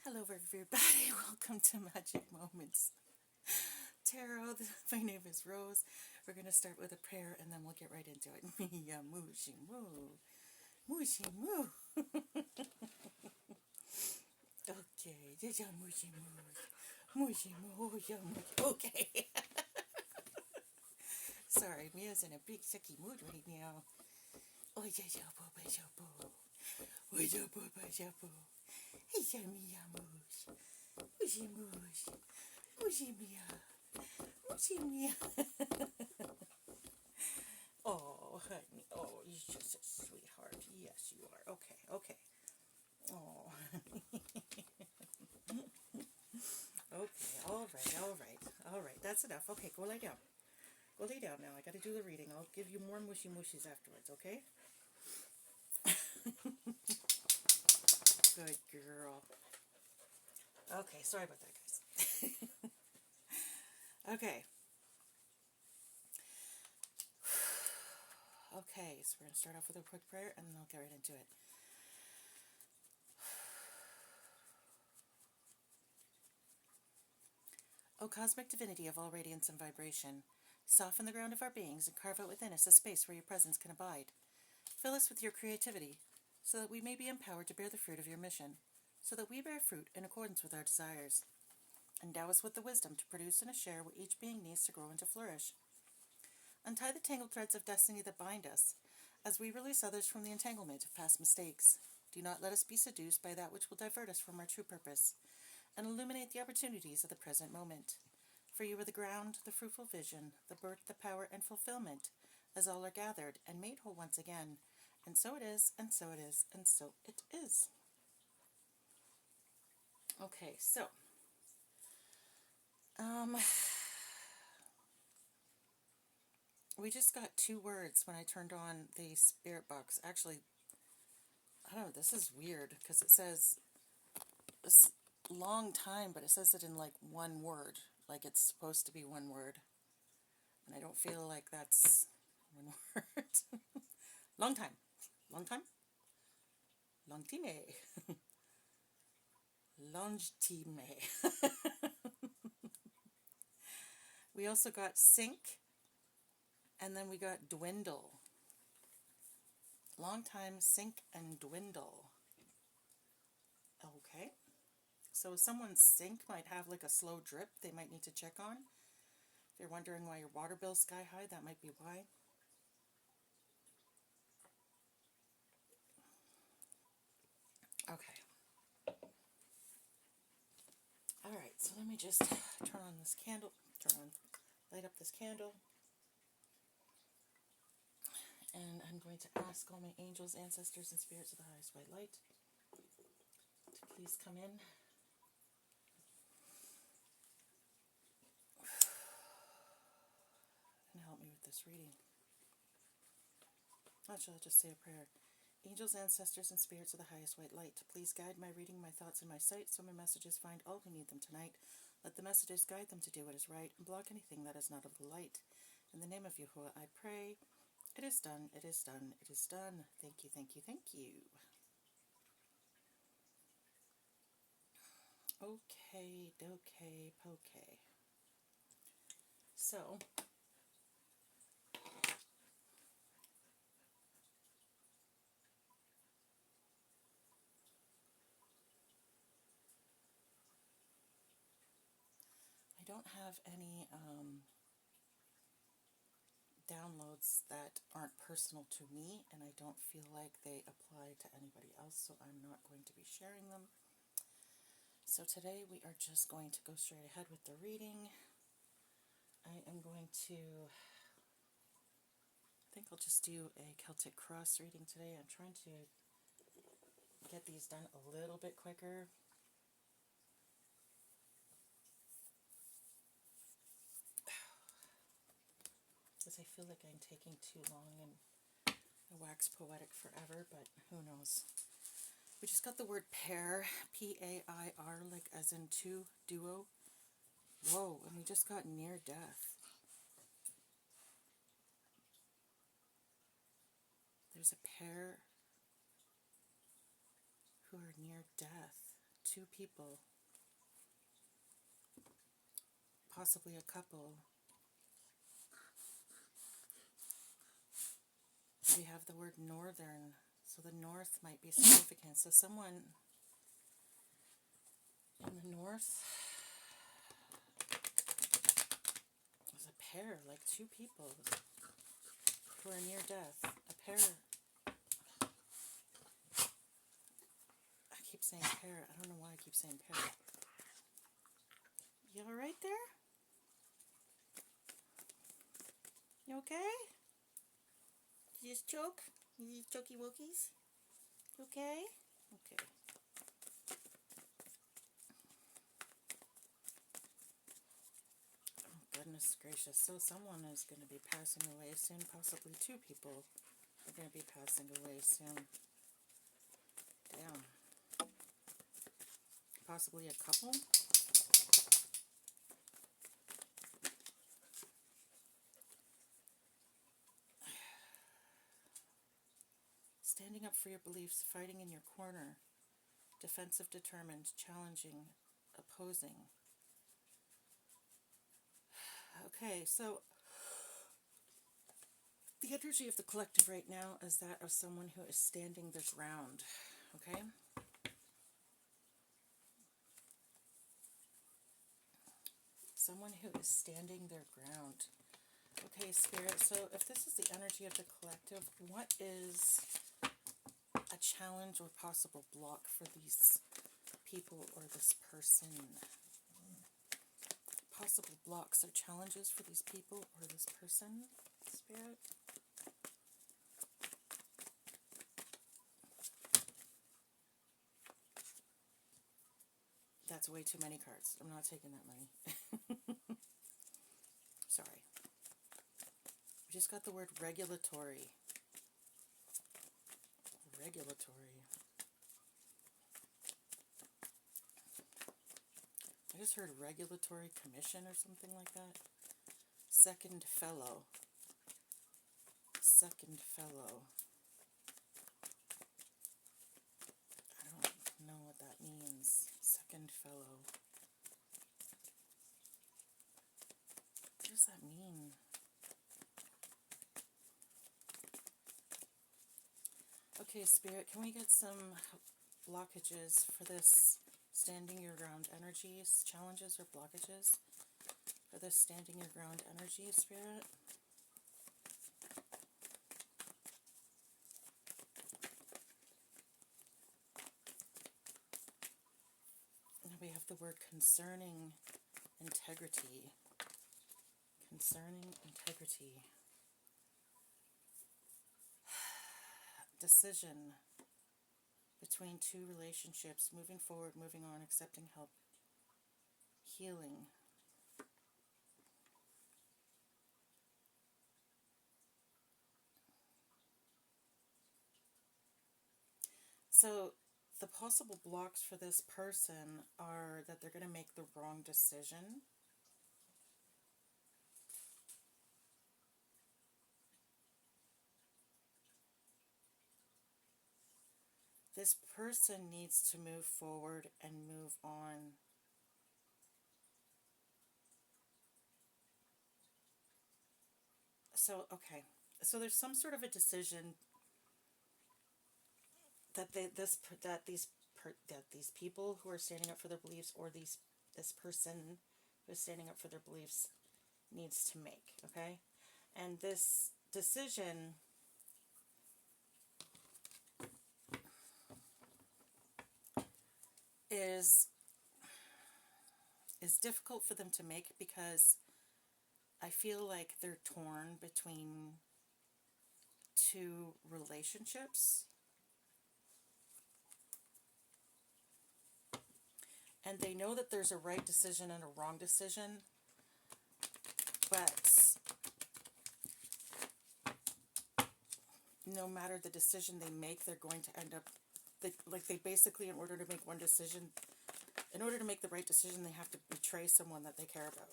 Hello everybody, welcome to Magic Moments Tarot. My name is Rose. We're going to start with a prayer and then we'll get right into it. Mia mooshi moo. Mooshi moo. Okay, ja mooshi moo. Mooshi moo, ja mooshi. Okay. Sorry, Mia's in a big sucky mood right now. Oh, ja boo, ja boo. Oh, ja boo, ja boo. Hey, ja Mia moosh. Mooshi moosh. Mooshi Mia. Mooshi Mia. Oh, honey. Oh, you're just a sweetheart. Yes, you are. Okay. Oh. Okay, all right. That's enough. Okay, go lay down. Go lay down now. I gotta do the reading. I'll give you more mushy mushies afterwards, okay? Good girl. Okay, sorry about that, guys. Okay. Okay, so we're going to start off with a quick prayer and then I'll get right into it. O cosmic divinity of all radiance and vibration, soften the ground of our beings and carve out within us a space where your presence can abide. Fill us with your creativity so that we may be empowered to bear the fruit of your mission, so that we bear fruit in accordance with our desires. Endow us with the wisdom to produce and to share what each being needs to grow and to flourish. Untie the tangled threads of destiny that bind us, as we release others from the entanglement of past mistakes. Do not let us be seduced by that which will divert us from our true purpose, and illuminate the opportunities of the present moment. For you are the ground, the fruitful vision, the birth, the power, and fulfillment, as all are gathered and made whole once again. And so it is, and so it is, and so it is. Okay, so, we just got two words when I turned on the spirit box. Actually, I don't know, this is weird, because it says, this long time, but it says it in like one word, like it's supposed to be one word. And I don't feel like that's one word. Long time. Long time? Longtime. Longtime. We also got sink, and then we got dwindle. Long time, sink, and dwindle. Okay. So someone's sink might have like a slow drip they might need to check on. If you're wondering why your water bill's sky high, that might be why. Okay. Alright, so let me just turn on this candle. Light up this candle. And I'm going to ask all my angels, ancestors, and spirits of the highest white light to please come in. And help me with this reading. Actually, I'll just say a prayer. Angels, ancestors, and spirits of the highest white light, please guide my reading, my thoughts, and my sight, so my messages find all who need them tonight. Let the messages guide them to do what is right, and block anything that is not of the light. In the name of Yahuwah, I pray. It is done, it is done, it is done. Thank you, thank you, thank you. Okay, dokay, pokay. So, I don't have any downloads that aren't personal to me, and I don't feel like they apply to anybody else, so I'm not going to be sharing them. So today we are just going to go straight ahead with the reading. I am going to, I think I'll just do a Celtic Cross reading today. I'm trying to get these done a little bit quicker. Because I feel like I'm taking too long and I wax poetic forever, but who knows. We just got the word pair, P-A-I-R, like as in two, duo. Whoa, and we just got near death. There's a pair who are near death. two people, possibly a couple. We have the word northern, so the north might be significant. So someone in the north is a pair, like two people who are near death. A pair. I keep saying pair. I don't know why I keep saying pair. You all right there? You okay? You just choke? You just chokey wokies? You okay? Okay. Oh, goodness gracious. So someone is going to be passing away soon. Possibly two people are going to be passing away soon. Damn. Possibly a couple? Standing up for your beliefs, fighting in your corner, defensive, determined, challenging, opposing. Okay, so the energy of the collective right now is that of someone who is standing their ground, okay? Someone who is standing their ground. Okay, Spirit, so if this is the energy of the collective, what is a challenge or possible block for these people or this person? Possible blocks or challenges for these people or this person, Spirit? That's way too many cards. I'm not taking that money. Sorry. We just got the word regulatory. Regulatory. I just heard regulatory commission or something like that. Second fellow. Second fellow. I don't know what that means. Second fellow. What does that mean? Okay, Spirit, can we get some blockages for this standing your ground energies, challenges or blockages for this standing your ground energy, Spirit? And we have the word concerning integrity. Concerning integrity. Decision between two relationships, moving forward, moving on, accepting help, healing. So the possible blocks for this person are that they're going to make the wrong decision. This person needs to move forward and move on. So, okay. So there's some sort of a decision that these people who are standing up for their beliefs, or this person who is standing up for their beliefs, needs to make, okay? And this decision is difficult for them to make because I feel like they're torn between two relationships. And they know that there's a right decision and a wrong decision, but no matter the decision they make, they're going to end up, they basically, in order to make one decision, in order to make the right decision, they have to betray someone that they care about.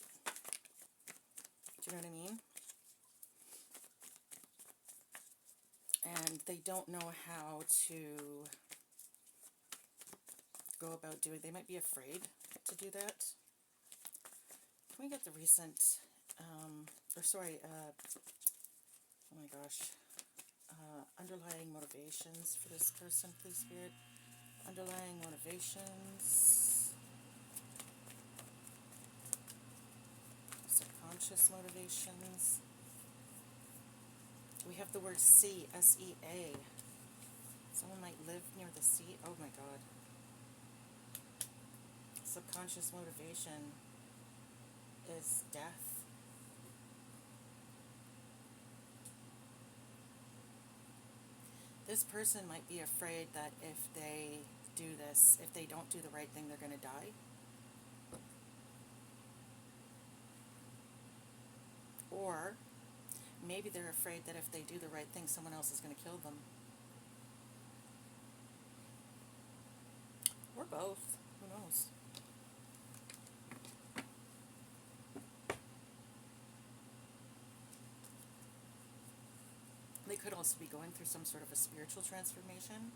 Do you know what I mean? And they don't know how to go about doing. They might be afraid to do that. Can we get the recent, oh my gosh, underlying motivations for this person, please, Spirit? Underlying motivations, subconscious motivations. We have the word sea, S-E-A. Someone might live near the sea. Oh my God. Subconscious motivation is death. This person might be afraid that if they do this, if they don't do the right thing, they're going to die. Or maybe they're afraid that if they do the right thing, someone else is going to kill them. Or both. Who knows? They could also be going through some sort of a spiritual transformation.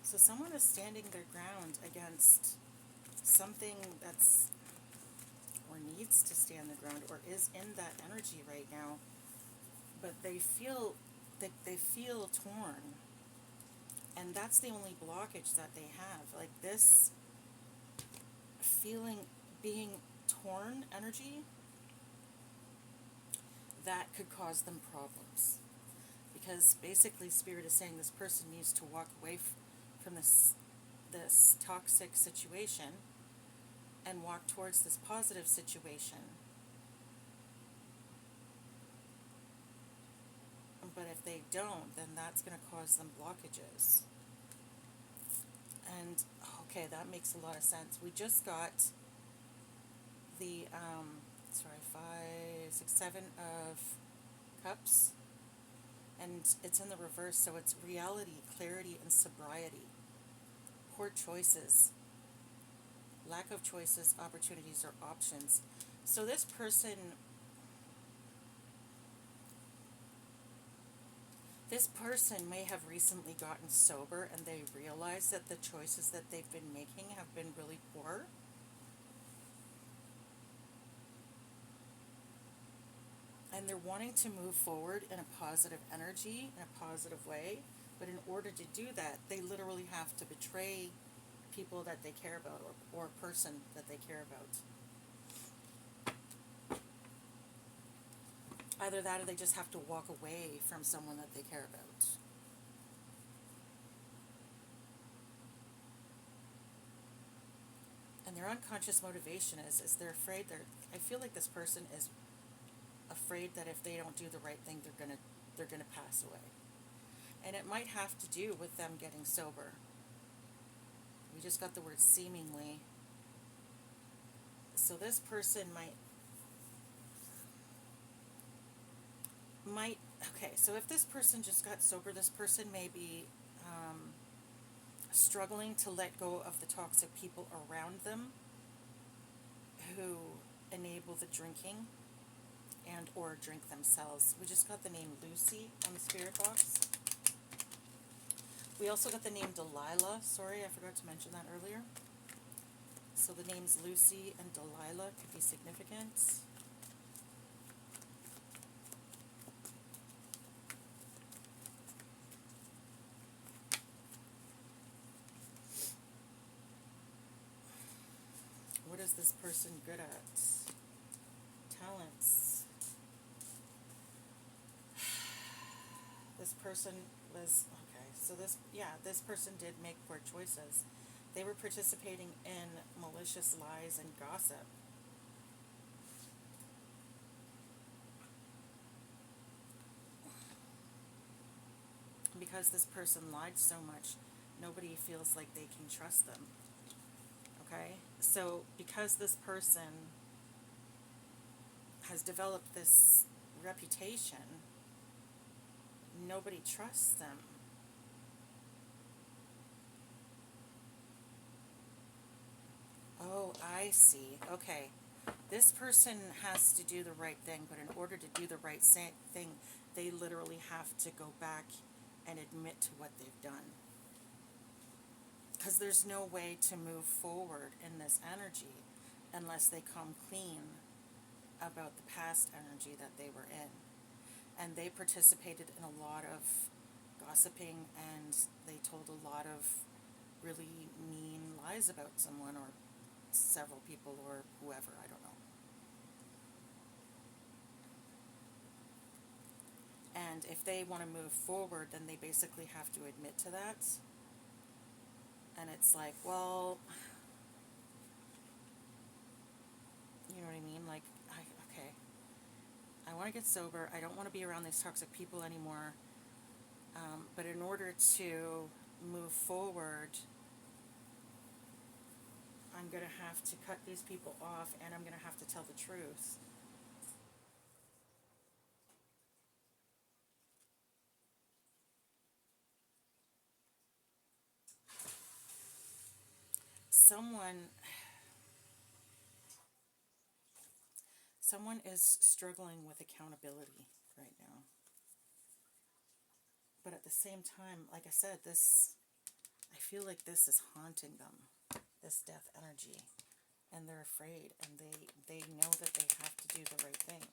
So someone is standing their ground against something that's, or needs to stand their ground, or is in that energy right now, but they feel torn, and that's the only blockage that they have. Like this feeling, being torn energy, that could cause them problems, because basically Spirit is saying this person needs to walk away from this toxic situation and walk towards this positive situation. But if they don't, then that's going to cause them blockages. And okay, that makes a lot of sense. We just got the 5, 6, 7 of cups, and it's in the reverse, so it's reality, clarity, and sobriety. Poor choices, lack of choices, opportunities, or options. So this person may have recently gotten sober, and they realize that the choices that they've been making have been really poor. And they're wanting to move forward in a positive energy, in a positive way. But in order to do that, they literally have to betray people that they care about, or a person that they care about. Either that, or they just have to walk away from someone that they care about. And their unconscious motivation is they're afraid. I feel like this person is afraid that if they don't do the right thing, they're gonna pass away. And it might have to do with them getting sober. We just got the word seemingly. So this person might okay, so if this person just got sober, this person may be struggling to let go of the toxic people around them who enable the drinking and or drink themselves. We just got the name Lucy on the spirit box. We also got the name Delilah. Sorry, I forgot to mention that earlier. So the names Lucy and Delilah could be significant. What is this person good at? Talents. This person was, okay, so this person did make poor choices. They were participating in malicious lies and gossip. Because this person lied so much, nobody feels like they can trust them. Okay? So because this person has developed this reputation nobody trusts them. Oh, I see. Okay. This person has to do the right thing, but in order to do the right thing, they literally have to go back and admit to what they've done. Because there's no way to move forward in this energy unless they come clean about the past energy that they were in. And they participated in a lot of gossiping, and they told a lot of really mean lies about someone or several people or whoever, I don't know. And if they want to move forward, then they basically have to admit to that. And it's like, well, you know what I mean? Like, okay, I want to get sober. I don't want to be around these toxic people anymore. But in order to move forward, I'm going to have to cut these people off, and I'm going to have to tell the truth. Someone is struggling with accountability right now. But at the same time, like I said, I feel like this is haunting them, this death energy. And they're afraid, and they know that they have to do the right thing.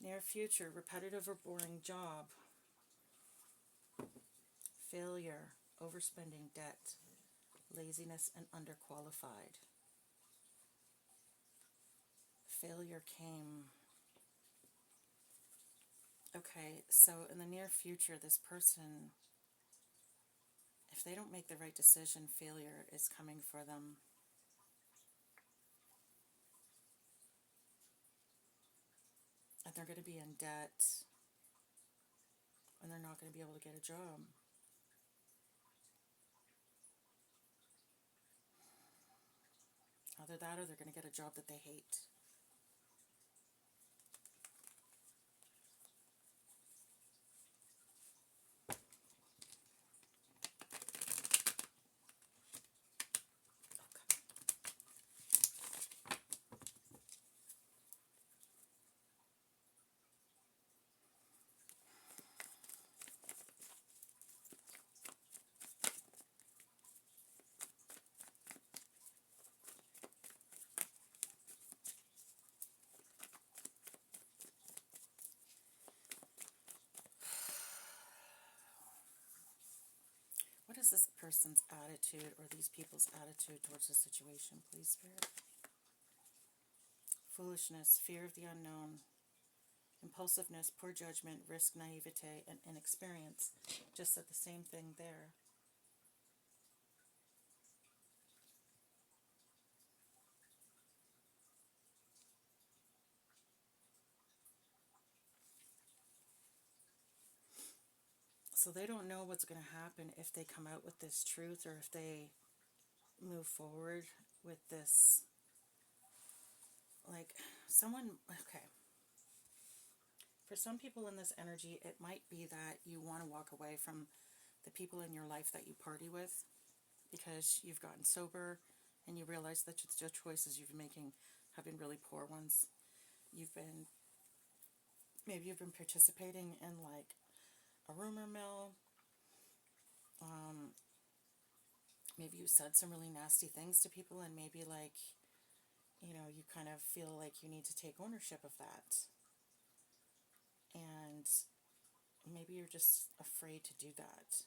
Near future, repetitive or boring job, failure, overspending, debt, laziness, and underqualified. Failure came. Okay, so in the near future, this person, if they don't make the right decision, failure is coming for them. And they're going to be in debt, and they're not going to be able to get a job. Either that or they're going to get a job that they hate. What is this person's attitude or these people's attitude towards the situation, please, Spirit? Foolishness, fear of the unknown, impulsiveness, poor judgment, risk, naivete, and inexperience. Just said the same thing there. So they don't know what's going to happen if they come out with this truth or if they move forward with this. Like, okay. For some people in this energy, it might be that you want to walk away from the people in your life that you party with because you've gotten sober and you realize that the choices you've been making have been really poor ones. Maybe you've been participating in like a rumor mill. Maybe you said some really nasty things to people, and maybe you kind of feel like you need to take ownership of that. And maybe you're just afraid to do that.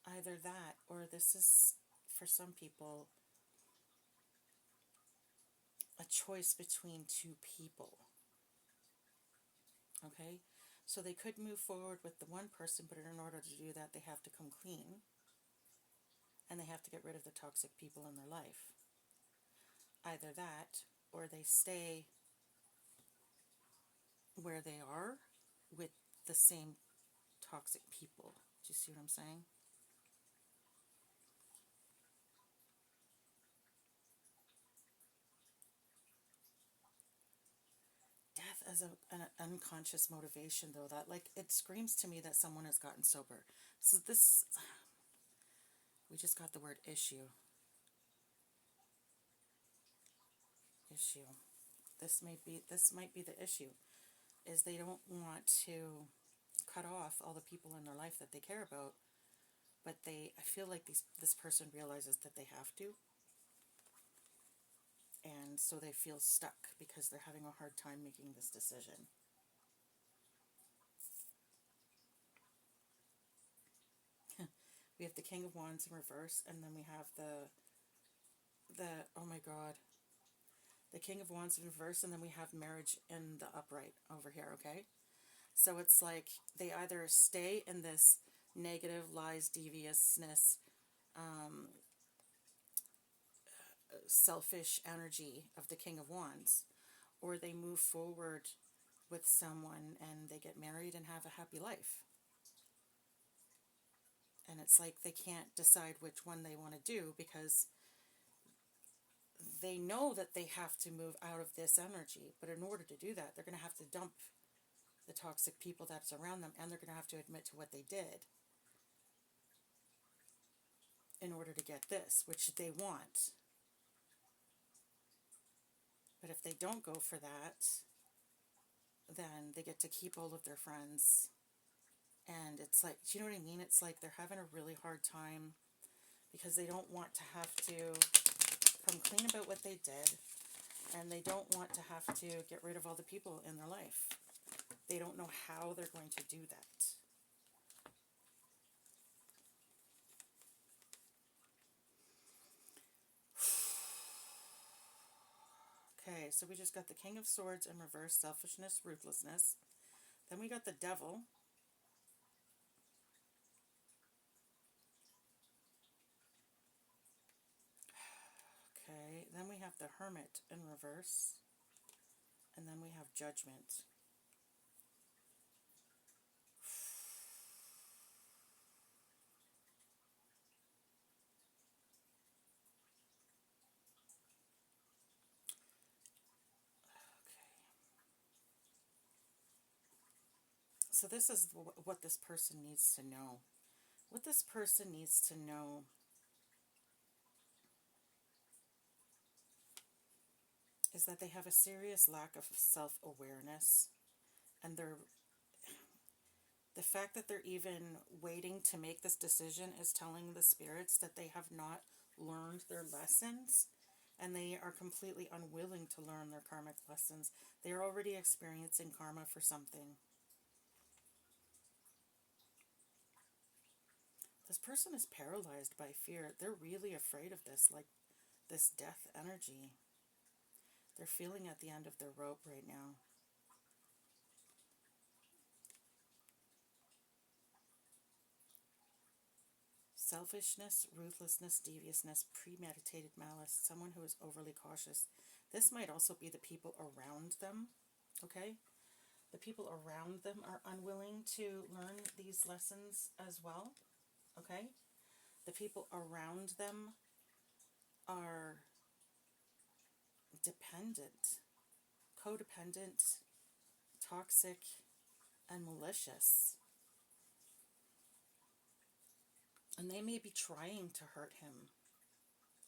Either that, or this is, for some people, a choice between two people. Okay? So they could move forward with the one person, but in order to do that, they have to come clean. And they have to get rid of the toxic people in their life. Either that, or they stay where they are with the same toxic people. Do you see what I'm saying? as an unconscious motivation, though, that, like, it screams to me that someone has gotten sober. So this, we just got the word issue. Issue. This might be the issue, is they don't want to cut off all the people in their life that they care about, but I feel like this person realizes that they have to, and so they feel stuck because they're having a hard time making this decision. We have the King of Wands in reverse, and then we have oh my god, the King of Wands in reverse, and then we have marriage in the upright over here, okay? So it's like they either stay in this negative, lies, deviousness, selfish energy of the King of Wands, or they move forward with someone and they get married and have a happy life. And it's like they can't decide which one they want to do, because they know that they have to move out of this energy, but in order to do that, they're going to have to dump the toxic people that's around them, and they're going to have to admit to what they did in order to get this, which they want. But if they don't go for that, then they get to keep all of their friends. And it's like, do you know what I mean? It's like they're having a really hard time because they don't want to have to come clean about what they did, and they don't want to have to get rid of all the people in their life. They don't know how they're going to do that. Okay, so we just got the King of Swords in reverse, selfishness, ruthlessness. Then we got the Devil. Okay, then we have the Hermit in reverse. And then we have Judgment. So this is what this person needs to know. What this person needs to know is that they have a serious lack of self-awareness, and the fact that they're even waiting to make this decision is telling the spirits that they have not learned their lessons, and they are completely unwilling to learn their karmic lessons. They are already experiencing karma for something. This person is paralyzed by fear. They're really afraid of this, like this death energy. They're feeling at the end of their rope right now. Selfishness, ruthlessness, deviousness, premeditated malice, someone who is overly cautious. This might also be the people around them, okay? The people around them are unwilling to learn these lessons as well, okay? The people around them are dependent, codependent, toxic, and malicious. And they may be trying to hurt him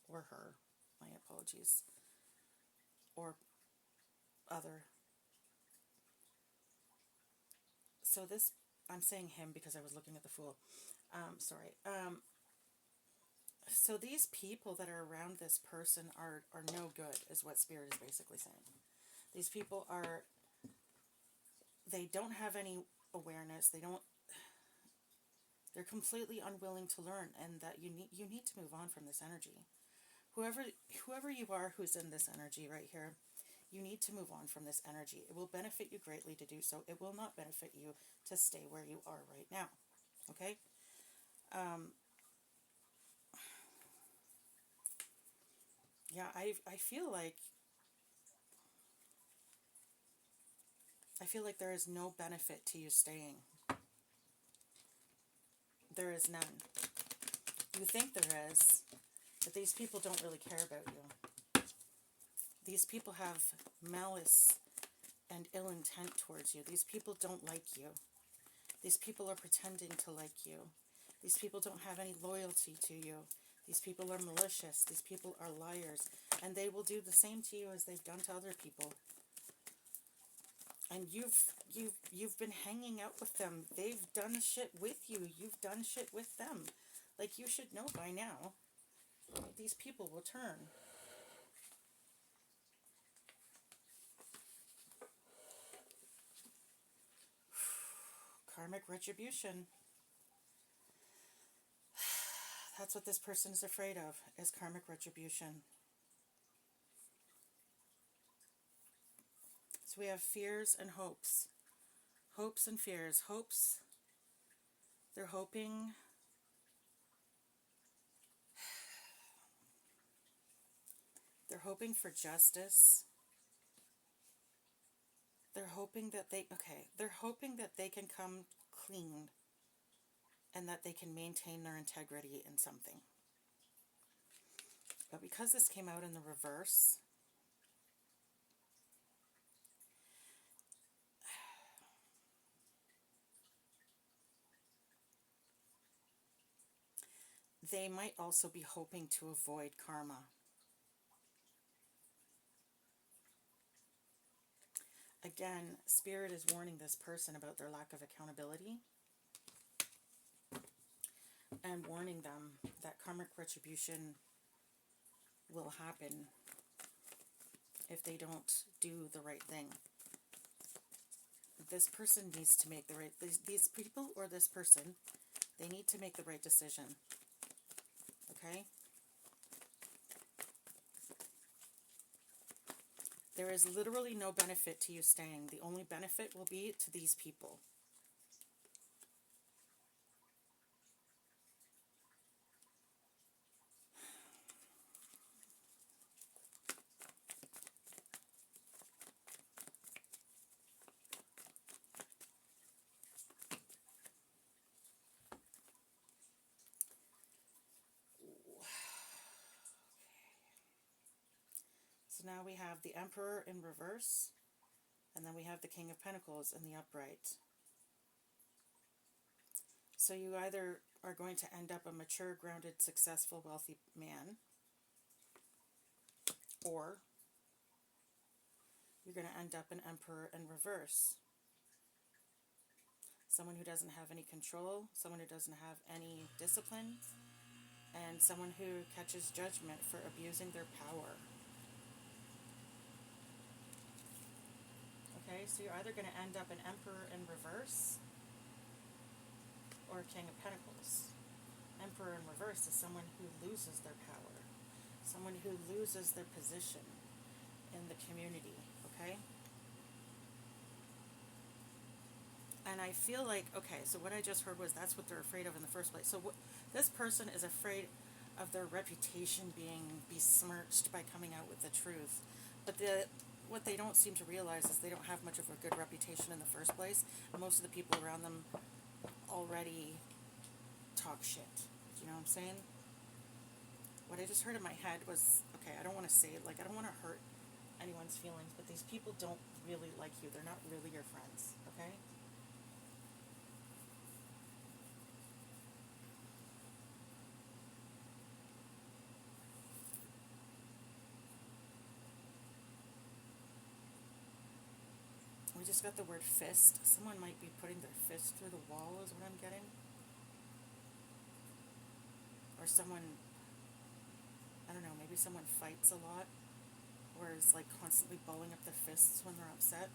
or her, my apologies, or other. So this, I'm saying him because I was looking at the Fool. Sorry. So these people that are around this person are no good, is what Spirit is basically saying. These people they don't have any awareness. They're completely unwilling to learn, and that you need to move on from this energy. Whoever you are who's in this energy right here, you need to move on from this energy. It will benefit you greatly to do so. It will not benefit you to stay where you are right now. Okay? Yeah, I feel like there is no benefit to you staying. There is none. You think there is, but these people don't really care about you. These people have malice and ill intent towards you. These people don't like you. These people are pretending to like you. These people don't have any loyalty to you. These people are malicious. These people are liars. And they will do the same to you as they've done to other people. And you've been hanging out with them. They've done shit with you. You've done shit with them. Like, you should know by now. These people will turn. Karmic retribution. That's what this person is afraid of, is karmic retribution. So we have fears and hopes. Hopes and fears. Hopes, they're hoping for justice. They're hoping that they're hoping that they can come clean and that they can maintain their integrity in something. But because this came out in the reverse, they might also be hoping to avoid karma. Again, Spirit is warning this person about their lack of accountability and warning them that karmic retribution will happen if they don't do the right thing. This person needs to make the right, these people or this person, they need to make the right decision. Okay? There is literally no benefit to you staying. The only benefit will be to these people. So now we have the Emperor in reverse, and then we have the King of Pentacles in the upright. So you either are going to end up a mature, grounded, successful, wealthy man, or you're going to end up an Emperor in reverse. Someone who doesn't have any control, someone who doesn't have any discipline, and someone who catches judgment for abusing their power. Okay, so you're either going to end up an Emperor in reverse or King of Pentacles. Emperor in reverse is someone who loses their power, someone who loses their position in the community, okay? And I feel like, okay, so what I just heard was that's what they're afraid of in the first place. So this person is afraid of their reputation being besmirched by coming out with the truth. But what they don't seem to realize is they don't have much of a good reputation in the first place. Most of the people around them already talk shit. Do you know what I'm saying? What I just heard in my head was, okay, I don't want to say it, like, I don't want to hurt anyone's feelings, but these people don't really like you. They're not really your friends, okay? We just got the word fist. Someone might be putting their fist through the wall is what I'm getting. Or someone, I don't know, maybe someone fights a lot or is like constantly balling up their fists when they're upset.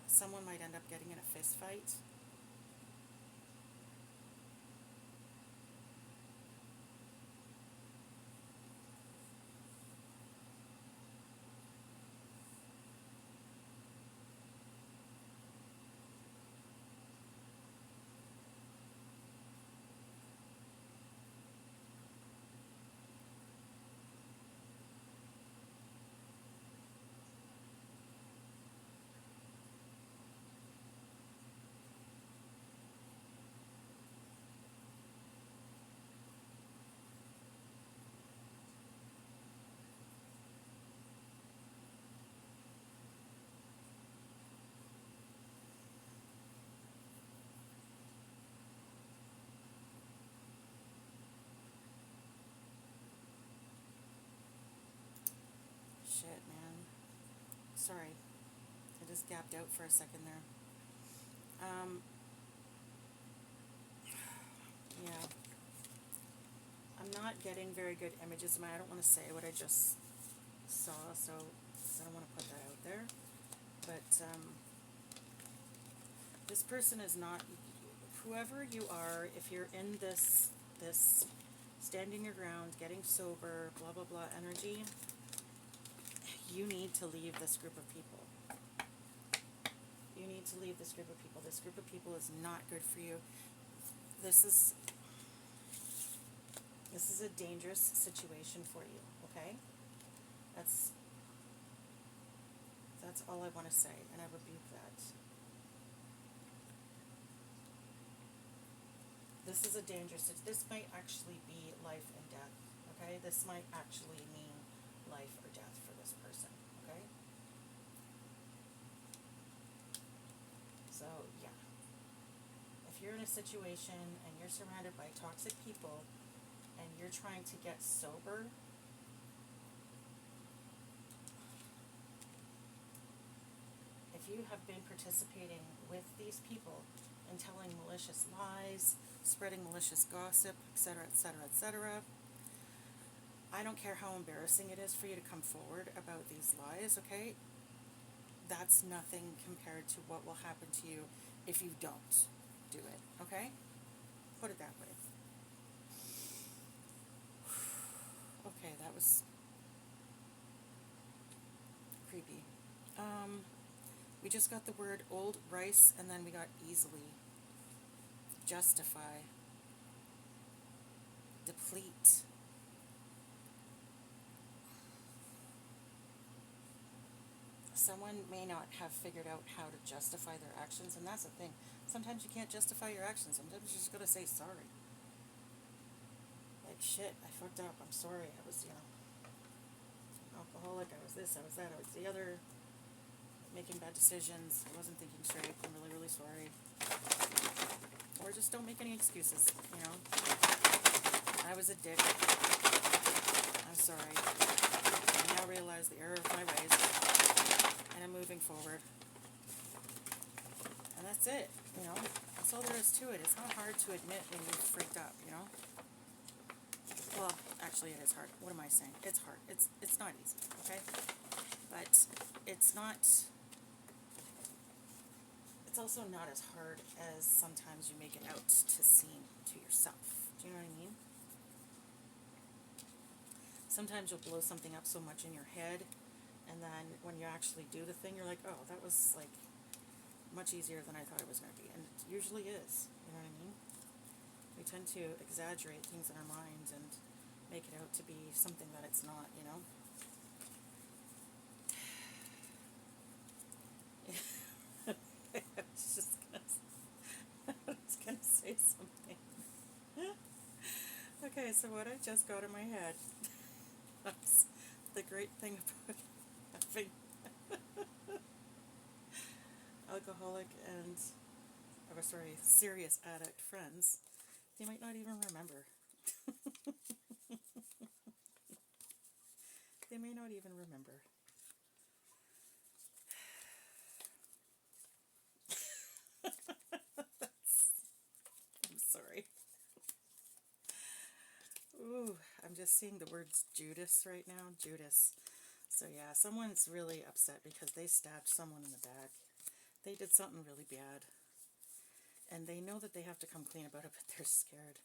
Someone might end up getting in a fist fight. Sorry, I just gapped out for a second there. Yeah, I'm not getting very good images. I don't want to say what I just saw, so I don't want to put that out there. But this person is not, whoever you are, if you're in this standing your ground, getting sober, blah blah blah energy, you need to leave this group of people. You need to leave this group of people. This group of people is not good for you. This is a dangerous situation for you, okay? That's all I want to say, and I rebuke that. This is a dangerous, this might actually be life and death, okay? This might actually mean life or death for this person, okay? So, yeah. If you're in a situation and you're surrounded by toxic people and you're trying to get sober, if you have been participating with these people and telling malicious lies, spreading malicious gossip, etc., etc., etc., I don't care how embarrassing it is for you to come forward about these lies, okay? That's nothing compared to what will happen to you if you don't do it, okay? Put it that way. Okay, that was creepy. We just got the word old rice, and then we got easily, justify, deplete. Someone may not have figured out how to justify their actions, and that's the thing. Sometimes you can't justify your actions. Sometimes you just gotta say sorry. Like, shit, I fucked up. I'm sorry. I was, alcoholic. I was this, I was that, I was the other. Making bad decisions. I wasn't thinking straight. I'm really, really sorry. Or just don't make any excuses, I was a dick. I'm sorry. I now realize the error of my ways, and I'm moving forward. And that's it, That's all there is to it. It's not hard to admit when you've freaked up, Well, actually it is hard. What am I saying? It's hard. It's not easy, okay? But it's not... It's also not as hard as sometimes you make it out to seem to yourself. Do you know what I mean? Sometimes you'll blow something up so much in your head, and then when you actually do the thing, you're like, oh, that was, like, much easier than I thought it was going to be. And it usually is. You know what I mean? We tend to exaggerate things in our minds and make it out to be something that it's not, I was gonna say something. Okay, so what I just got in my head, that's the great thing about having alcoholic and, serious addict friends. They might not even remember. They may not even remember. I'm sorry. Ooh, I'm just seeing the words Judas right now. Judas. So yeah, someone's really upset because they stabbed someone in the back. They did something really bad. And they know that they have to come clean about it, but they're scared.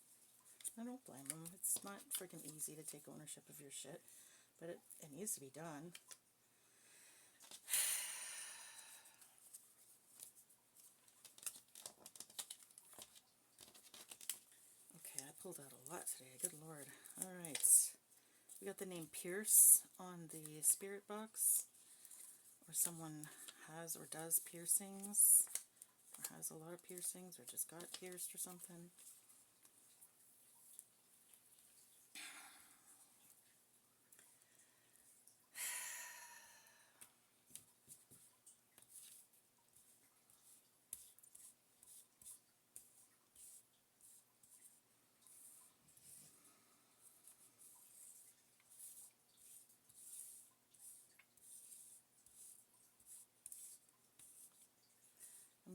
I don't blame them. It's not freaking easy to take ownership of your shit, but it needs to be done. Okay, I pulled out a lot today. Good Lord. All right. We got the name Pierce on the spirit box, or someone has or does piercings, or has a lot of piercings, or just got pierced or something.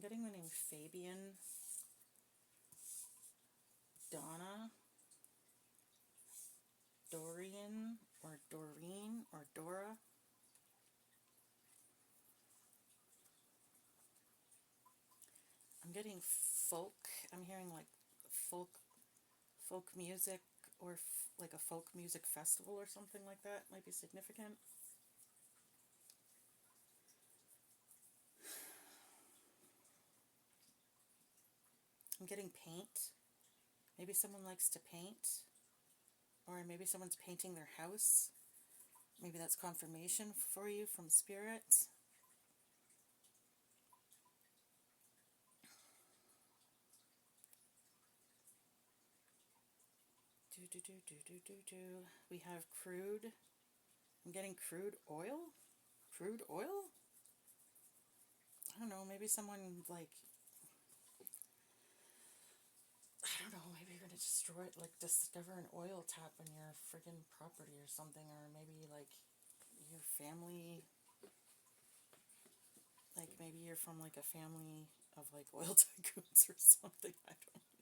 getting the name Fabian, Donna, Dorian, or Doreen, or Dora. I'm getting folk. I'm hearing like folk music, or like a folk music festival or something like that might be significant. I'm getting paint. Maybe someone likes to paint, or maybe someone's painting their house. Maybe that's confirmation for you from spirit. We have crude. I'm getting crude oil. Crude oil? I don't know, maybe someone like, I don't know, maybe you're gonna discover an oil tap in your friggin' property or something, or maybe like your family, like maybe you're from like a family of like oil tycoons or something, I don't know.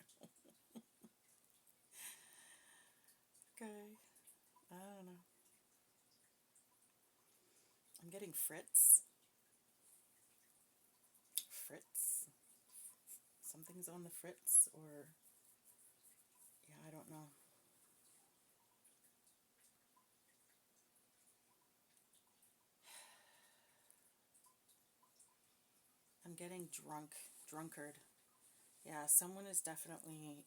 Okay, I don't know. I'm getting Fritz. Fritz. Something's on the Fritz, or yeah, I don't know. I'm getting drunkard. Yeah, someone is definitely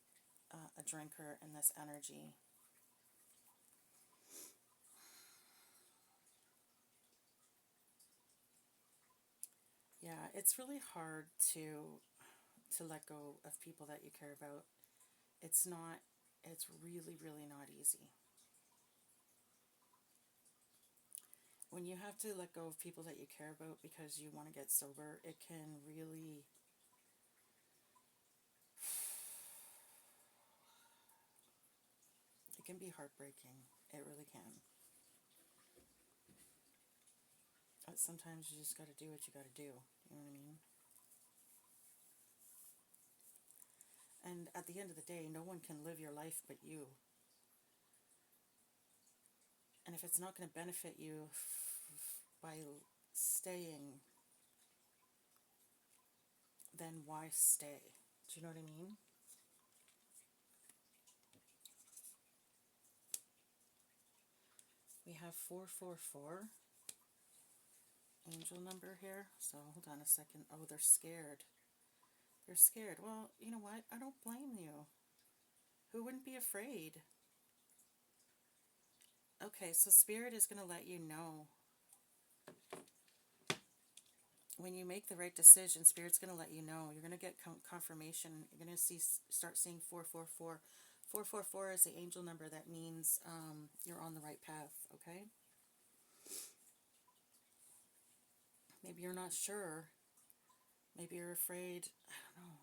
a drinker in this energy. Yeah, it's really hard to let go of people that you care about. It's not, it's really, really not easy. When you have to let go of people that you care about because you want to get sober, it can really, it can be heartbreaking. It really can. But sometimes you just got to do what you got to do. You know what I mean? And at the end of the day, no one can live your life but you. And if it's not going to benefit you by staying, then why stay? Do you know what I mean? We have 444 angel number here. So hold on a second. Oh, they're scared. They're scared. Well, you know what? I don't blame you. Who wouldn't be afraid? Okay, so Spirit is going to let you know. When you make the right decision, Spirit's going to let you know. You're going to get confirmation. You're going to start seeing 444. 444 is the angel number that means you're on the right path, okay? Maybe you're not sure. Maybe you're afraid. I don't know.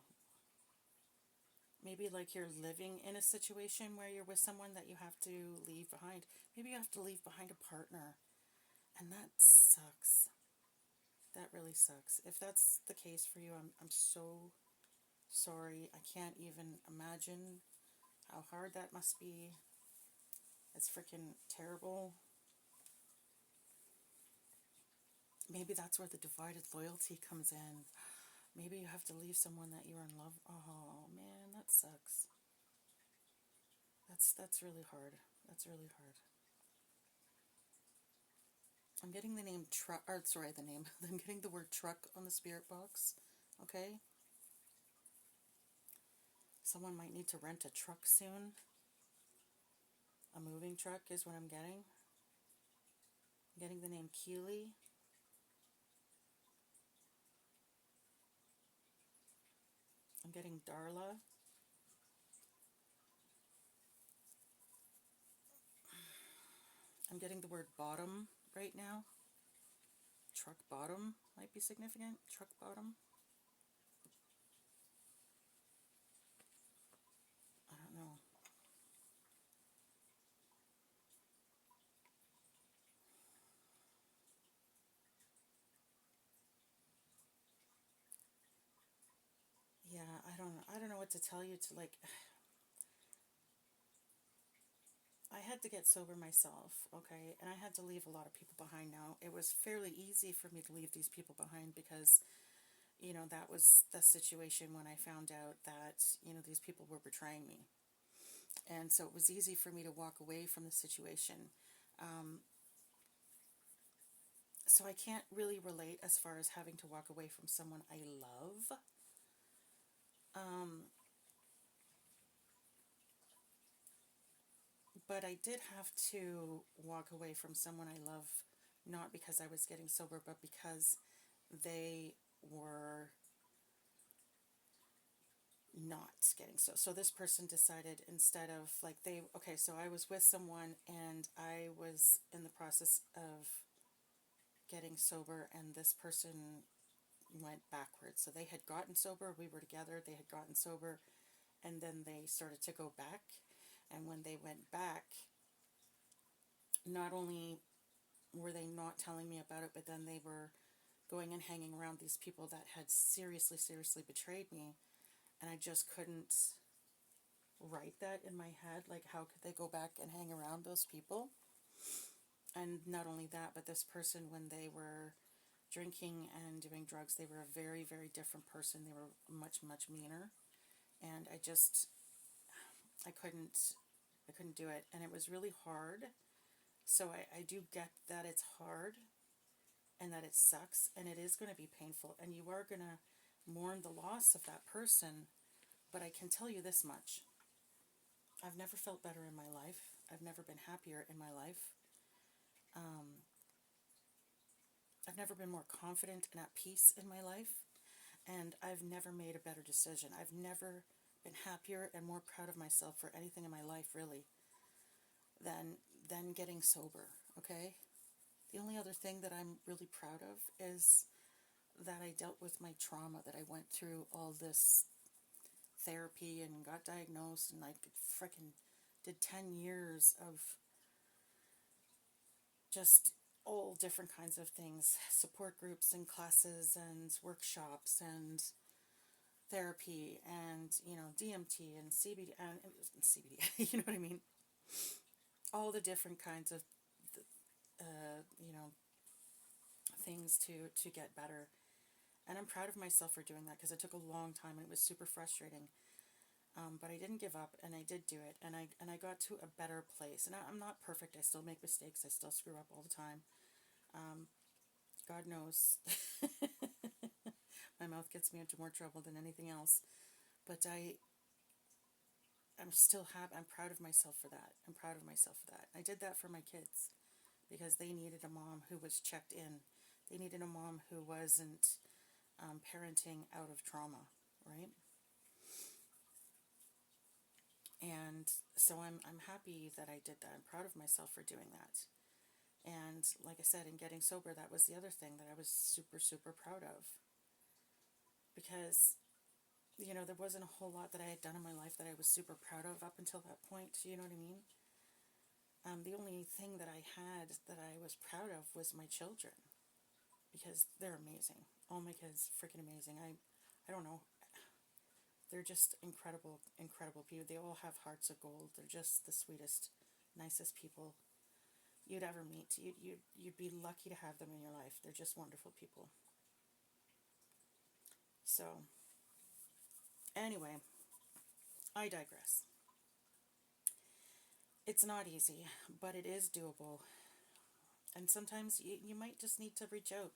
Maybe like you're living in a situation where you're with someone that you have to leave behind. Maybe you have to leave behind a partner. And that sucks. That really sucks. If that's the case for you, I'm so sorry. I can't even imagine how hard that must be. It's freaking terrible. Maybe that's where the divided loyalty comes in. Maybe you have to leave someone that you're in love. Oh man, that sucks. That's really hard. That's really hard. I'm getting the name truck, or sorry, the name. I'm getting the word truck on the spirit box. Okay. Someone might need to rent a truck soon. A moving truck is what I'm getting. I'm getting the name Keely. I'm getting Darla. I'm getting the word bottom right now. Truck bottom might be significant. Truck bottom. I don't know. what to tell you to, like, I had to get sober myself, okay? And I had to leave a lot of people behind now. It was fairly easy for me to leave these people behind because, that was the situation when I found out that, these people were betraying me. And so it was easy for me to walk away from the situation. So I can't really relate as far as having to walk away from someone I love. But I did have to walk away from someone I love, not because I was getting sober, but because they were not getting so. So this person decided, instead of, like, okay, so I was with someone and I was in the process of getting sober, and this person went backwards. So they had gotten sober, we were together, they had gotten sober, and then they started to go back. And when they went back, not only were they not telling me about it, but then they were going and hanging around these people that had seriously, seriously betrayed me. And I just couldn't write that in my head. Like, how could they go back and hang around those people? And not only that, but this person, when they were drinking and doing drugs, they were a very, very different person. They were much, much meaner. And I couldn't do it. And it was really hard. So I do get that it's hard and that it sucks, and it is going to be painful, and you are going to mourn the loss of that person. But I can tell you this much: I've never felt better in my life. I've never been happier in my life. I've never been more confident and at peace in my life, and I've never made a better decision. I've never been happier and more proud of myself for anything in my life, really, than getting sober, okay? The only other thing that I'm really proud of is that I dealt with my trauma, that I went through all this therapy and got diagnosed, and I freaking did 10 years of just all different kinds of things, support groups and classes and workshops and therapy and, DMT and CBD and CBD, you know what I mean? All the different kinds of, things to get better. And I'm proud of myself for doing that, because it took a long time and it was super frustrating. But I didn't give up, and I did do it, and I got to a better place. And I'm not perfect. I still make mistakes. I still screw up all the time. God knows. My mouth gets me into more trouble than anything else. But I'm still happy. I'm proud of myself for that. I'm proud of myself for that. I did that for my kids because they needed a mom who was checked in. They needed a mom who wasn't parenting out of trauma, right? And so I'm happy that I did that. I'm proud of myself for doing that. And like I said, in getting sober, that was the other thing that I was super, super proud of. Because, there wasn't a whole lot that I had done in my life that I was super proud of up until that point. You know what I mean? The only thing that I had that I was proud of was my children. Because they're amazing. All my kids, freaking amazing. I don't know. They're just incredible, incredible people. They all have hearts of gold. They're just the sweetest, nicest people you'd ever meet. You'd be lucky to have them in your life. They're just wonderful people. So, anyway, I digress. It's not easy, but it is doable. And sometimes you might just need to reach out.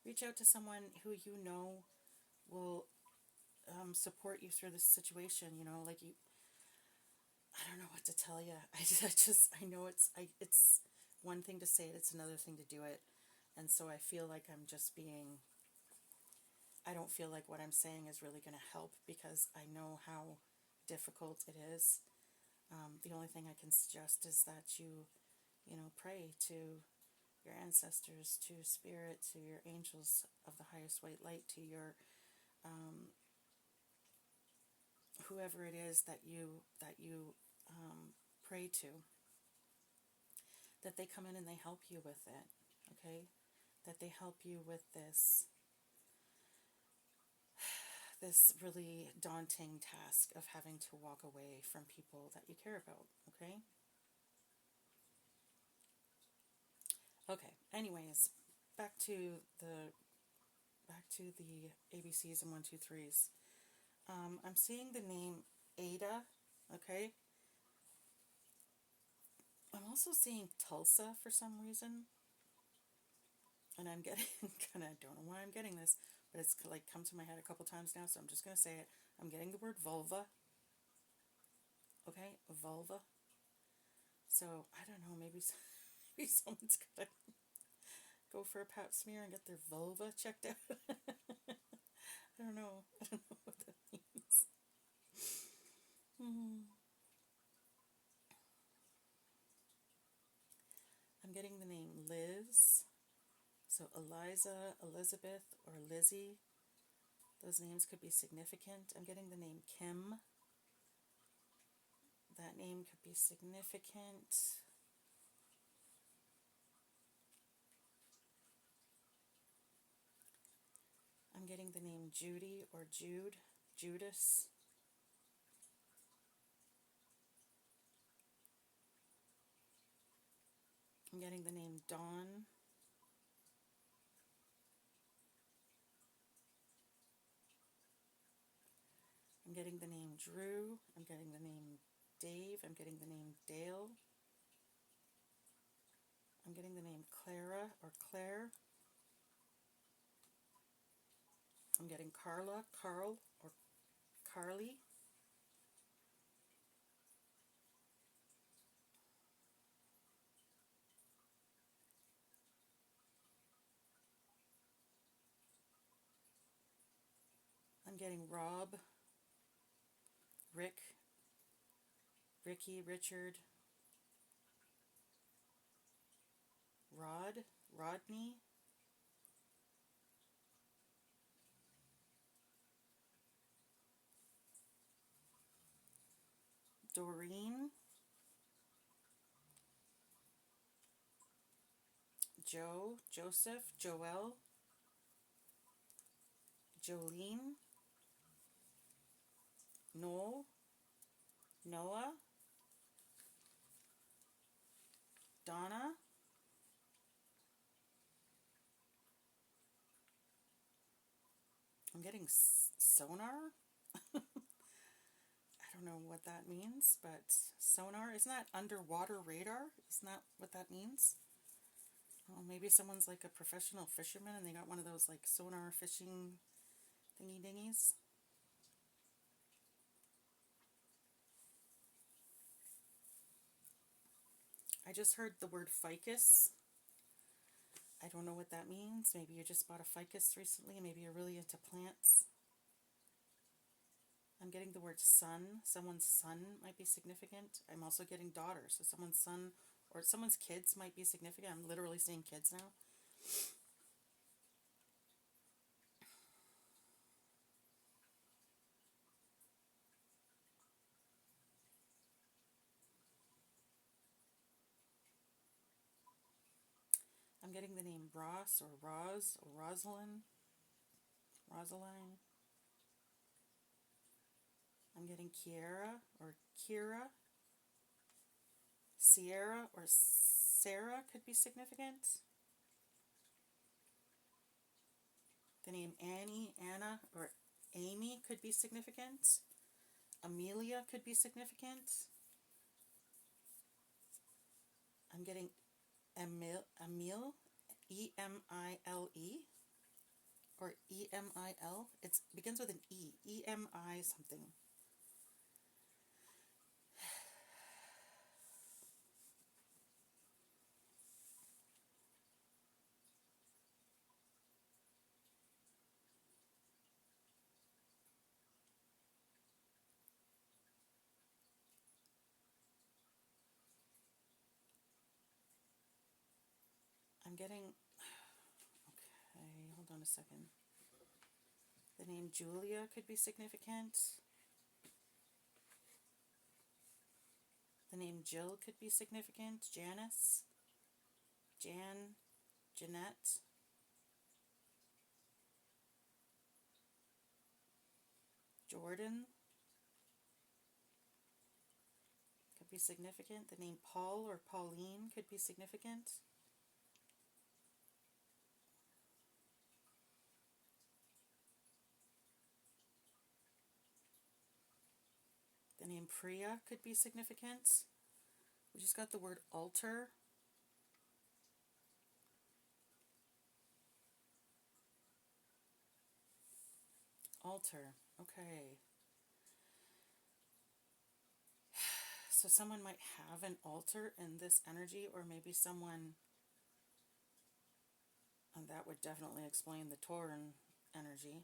Reach out to someone who you know will support you through this situation. Like I don't know what to tell you. I know it's one thing to say it, it's another thing to do it. And so I feel like I don't feel like what I'm saying is really going to help, because I know how difficult it is. The only thing I can suggest is that you pray to your ancestors, to spirit, to your angels of the highest white light, to your whoever it is that you pray to, that they come in and they help you with it, okay? That they help you with this really daunting task of having to walk away from people that you care about, okay? Okay, anyways, back to the ABCs and 1, 2, 3s. I'm seeing the name Ada, okay? I'm also seeing Tulsa for some reason. And I'm getting, kind of, don't know why I'm getting this, but it's like come to my head a couple times now, so I'm just going to say it. I'm getting the word vulva. Okay, vulva. So, I don't know, maybe someone's going to go for a pap smear and get their vulva checked out. I don't know. I don't know what that means. I'm getting the name Liz. So Eliza, Elizabeth, or Lizzie. Those names could be significant. I'm getting the name Kim. That name could be significant. I'm getting the name Judy or Jude, Judas. I'm getting the name Dawn. I'm getting the name Drew. I'm getting the name Dave. I'm getting the name Dale. I'm getting the name Clara or Claire. I'm getting Carla, Carl, or Carly. I'm getting Rob, Rick, Ricky, Richard, Rod, Rodney. Doreen, Joe, Joseph, Joelle, Jolene, Noel, Noah, Donna, I'm getting sonar. I don't know what that means, but sonar, isn't that underwater radar? Isn't that what that means? Oh, maybe someone's like a professional fisherman and they got one of those like sonar fishing thingy dingies. I just heard the word ficus. I don't know what that means. Maybe you just bought a ficus recently. Maybe you're really into plants. I'm getting the word son. Someone's son might be significant. I'm also getting daughter. So someone's son or someone's kids might be significant. I'm literally seeing kids now. I'm getting the name Ross or Roz or Rosalind. Rosaline. I'm getting Kiera or Kira. Sierra or Sarah could be significant. The name Annie, Anna, or Amy could be significant. Amelia could be significant. I'm getting Emile, Emile, or Emil. It begins with an E, Emi something. I'm getting, okay, hold on a second. The name Julia could be significant. The name Jill could be significant. Janice, Jan, Jeanette. Jordan could be significant. The name Paul or Pauline could be significant. The name Priya could be significant. We just got the word altar. Altar. Okay. So someone might have an altar in this energy, or maybe someone, and that would definitely explain the Tauran energy.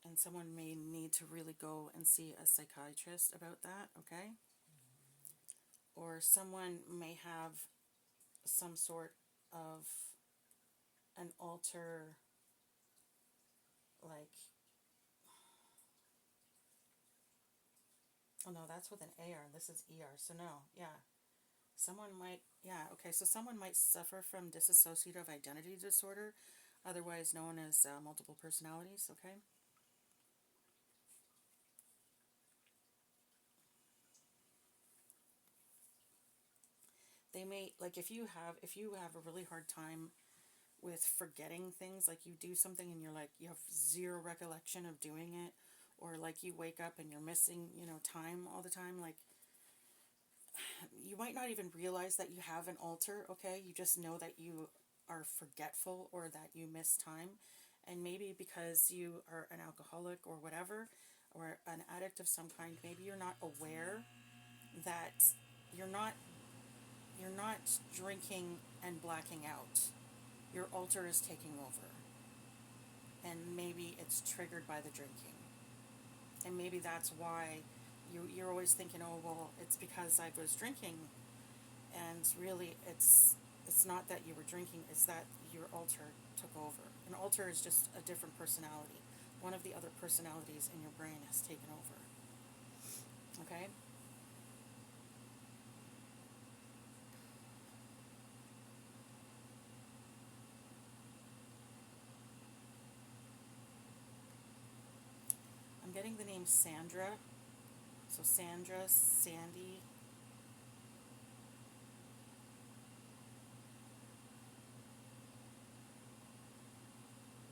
And someone may need to really go and see a psychiatrist about that, okay? Or someone may have some sort of an altar, like, oh no, that's with an AR, this is ER, so no, yeah. Someone might, yeah, okay, so someone might suffer from dissociative identity disorder, otherwise known as multiple personalities, okay? They may, like, if you have a really hard time with forgetting things, like you do something and you're like, you have zero recollection of doing it, or like you wake up and you're missing, time all the time, like, you might not even realize that you have an altar, okay? You just know that you are forgetful or that you miss time. And maybe because you are an alcoholic or whatever, or an addict of some kind, maybe you're not aware that you're not drinking and blacking out. Your altar is taking over. And maybe it's triggered by the drinking. And maybe that's why you're always thinking, oh, well, it's because I was drinking. And really, it's not that you were drinking, it's that your altar took over. An altar is just a different personality. One of the other personalities in your brain has taken over. Okay? I'm getting the name Sandra. So Sandra, Sandy.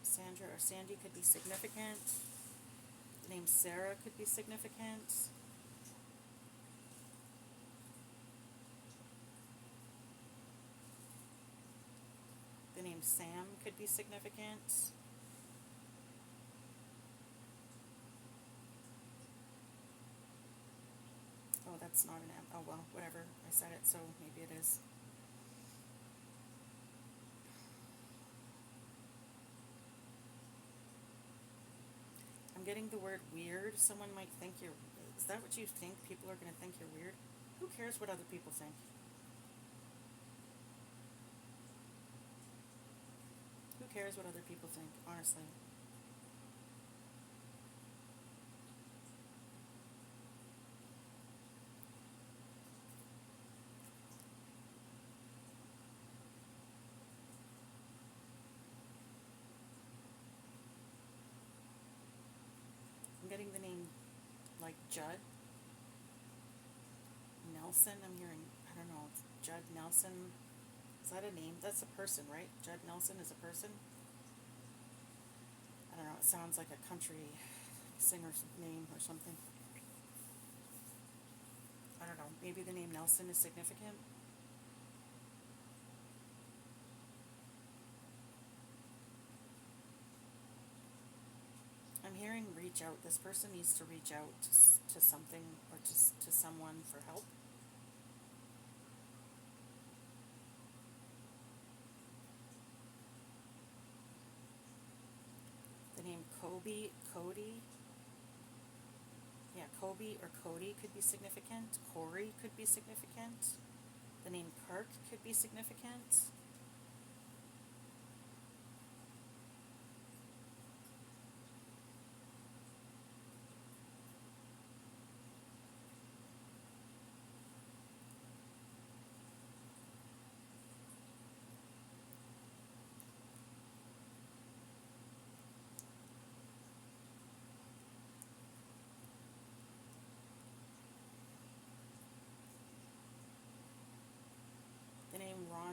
Sandra or Sandy could be significant. The name Sarah could be significant. The name Sam could be significant. Oh, that's not an M. Oh, well, whatever. I said it, so maybe it is. I'm getting the word weird. Someone might think you're... Is that what you think? People are going to think you're weird? Who cares what other people think? Who cares what other people think, honestly? I'm getting the name, like, Judd Nelson. I'm hearing, I don't know, it's Judd Nelson. Is that a name? That's a person, right? Judd Nelson is a person? I don't know, it sounds like a country singer's name or something. I don't know, maybe the name Nelson is significant? I'm hearing reach out. This person needs to reach out to something or to someone for help. The name Cody. Yeah, Kobe or Cody could be significant. Corey could be significant. The name Kirk could be significant.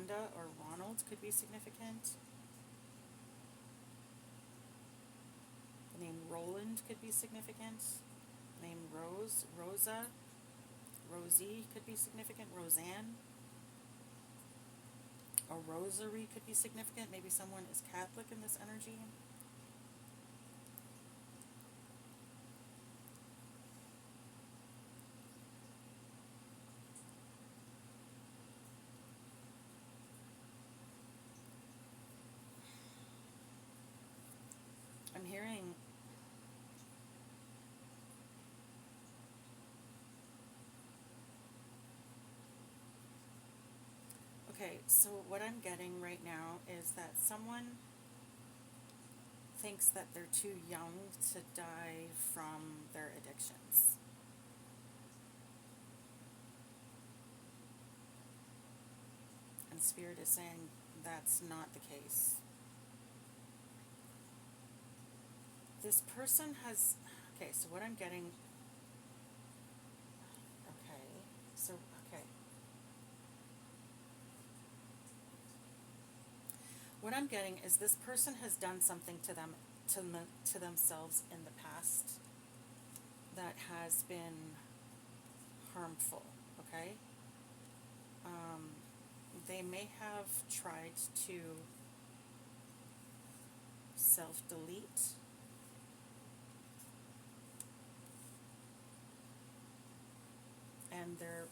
Rhonda or Ronald could be significant. The name Roland could be significant. The name Rose, Rosa, Rosie could be significant. Roseanne. A rosary could be significant. Maybe someone is Catholic in this energy. I'm hearing okay, so what I'm getting right now is that someone thinks that they're too young to die from their addictions. And Spirit is saying that's not the case. This person has, okay, so what I'm getting, okay, so, okay. What I'm getting is this person has done something to them, to themselves in the past that has been harmful, okay? They may have tried to self-delete, and their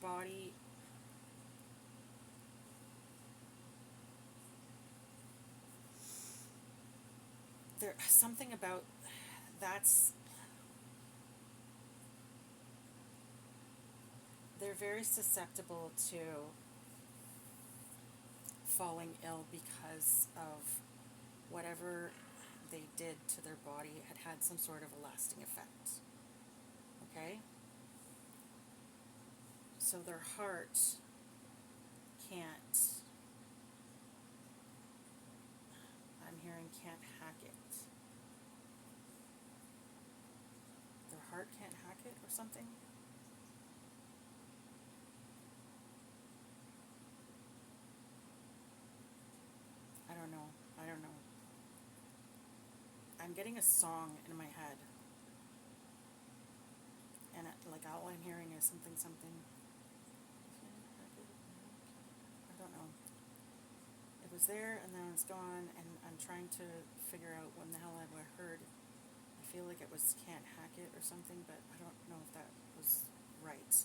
body there's something about that's they're very susceptible to falling ill because of whatever they did to their body had some sort of a lasting effect. Okay? So their heart can't, I'm hearing can't hack it. Their heart can't hack it or something? I don't know. I don't know. I'm getting a song in my head. And like all I'm hearing is something, something. I don't know. It was there and then it's gone, and I'm trying to figure out when the hell I heard. I feel like it was can't hack it or something, but I don't know if that was right.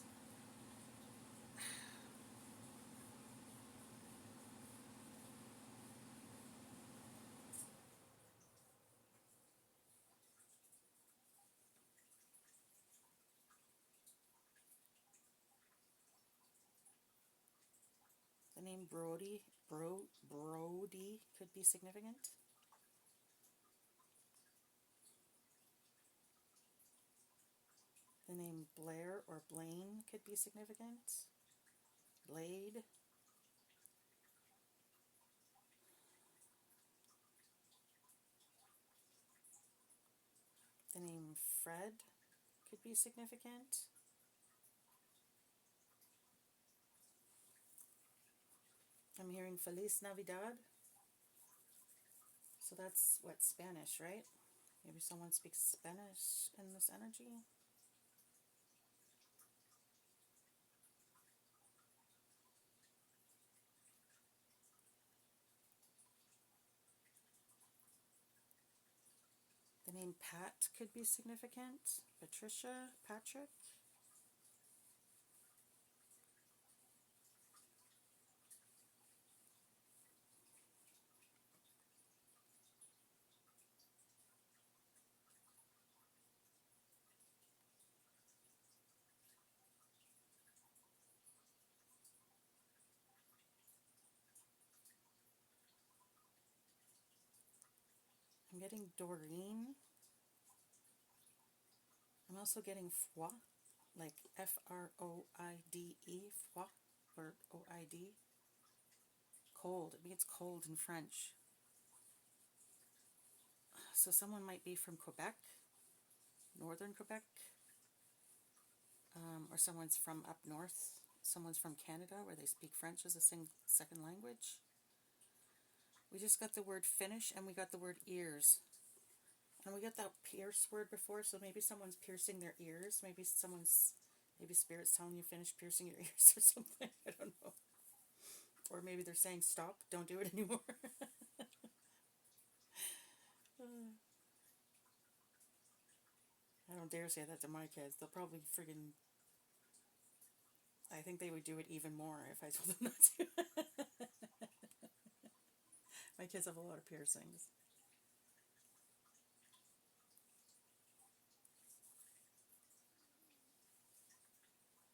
The name Brody could be significant. The name Blair or Blaine could be significant. Blade. The name Fred could be significant. I'm hearing Feliz Navidad. So that's what, Spanish, right? Maybe someone speaks Spanish in this energy. The name Pat could be significant. Patricia, Patrick. I'm getting Doreen. I'm also getting Froid, like F-R-O-I-D-E, Froid, or O-I-D. Cold. It means cold in French. So someone might be from Quebec, northern Quebec. or someone's from up north, someone's from Canada where they speak French as a second language. We just got the word finish and we got the word ears. And we got that pierce word before, so maybe someone's piercing their ears. Maybe Spirit's telling you finish piercing your ears or something. I don't know. Or maybe they're saying stop, don't do it anymore. I don't dare say that to my kids. They'll probably friggin'... I think they would do it even more if I told them not to. My kids have a lot of piercings.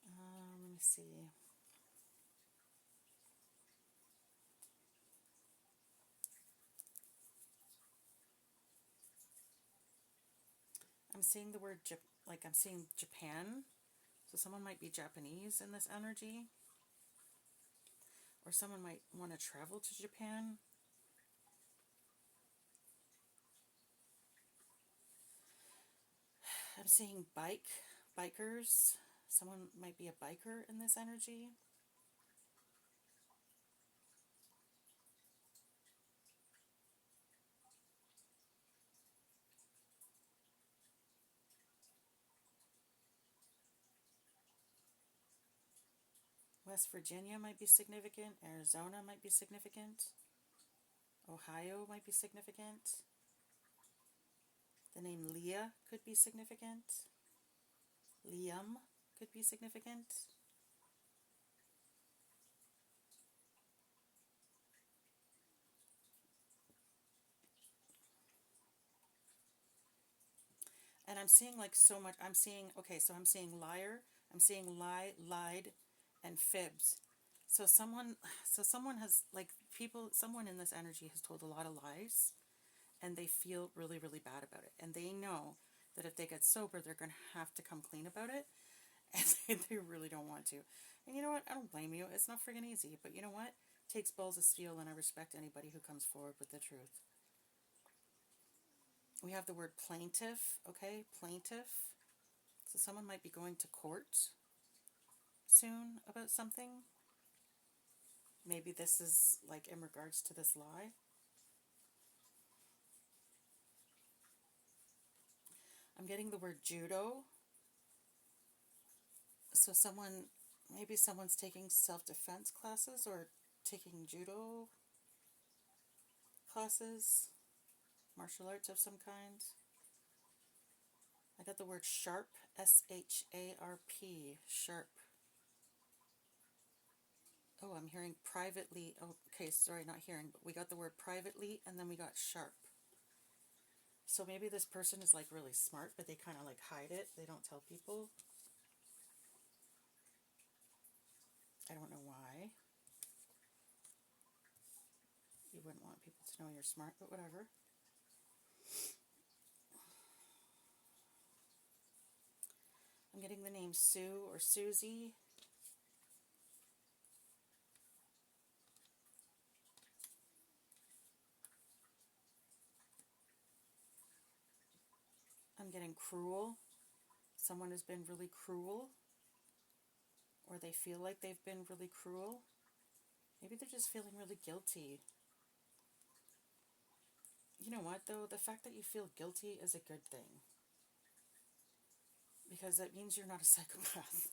Let me see. I'm seeing the word, I'm seeing Japan. So someone might be Japanese in this energy. Or someone might want to travel to Japan. I'm seeing bikers. Someone might be a biker in this energy. West Virginia might be significant. Arizona might be significant. Ohio might be significant. The name Leah could be significant. Liam could be significant. And I'm seeing like so much. I'm seeing, okay, so I'm seeing liar. I'm seeing lie, lied, and fibs. So someone has, like, someone in this energy has told a lot of lies, and they feel really, really bad about it. And they know that if they get sober, they're going to have to come clean about it. And they really don't want to. And you know what? I don't blame you. It's not friggin' easy. But you know what? It takes balls of steel, and I respect anybody who comes forward with the truth. We have the word plaintiff, okay? Plaintiff. So someone might be going to court soon about something. Maybe this is like in regards to this lie. I'm getting the word judo. So maybe someone's taking self-defense classes or taking judo classes, martial arts of some kind. I got the word sharp, SHARP, sharp. Oh, I'm hearing privately. Oh, okay, sorry, not hearing, but we got the word privately and then we got sharp. So maybe this person is like really smart, but they kind of like hide it. They don't tell people. I don't know why. You wouldn't want people to know you're smart, but whatever. I'm getting the name Sue or Susie. I'm getting cruel. Someone has been really cruel. Or they feel like they've been really cruel. Maybe they're just feeling really guilty. You know what, though? The fact that you feel guilty is a good thing. Because that means you're not a psychopath.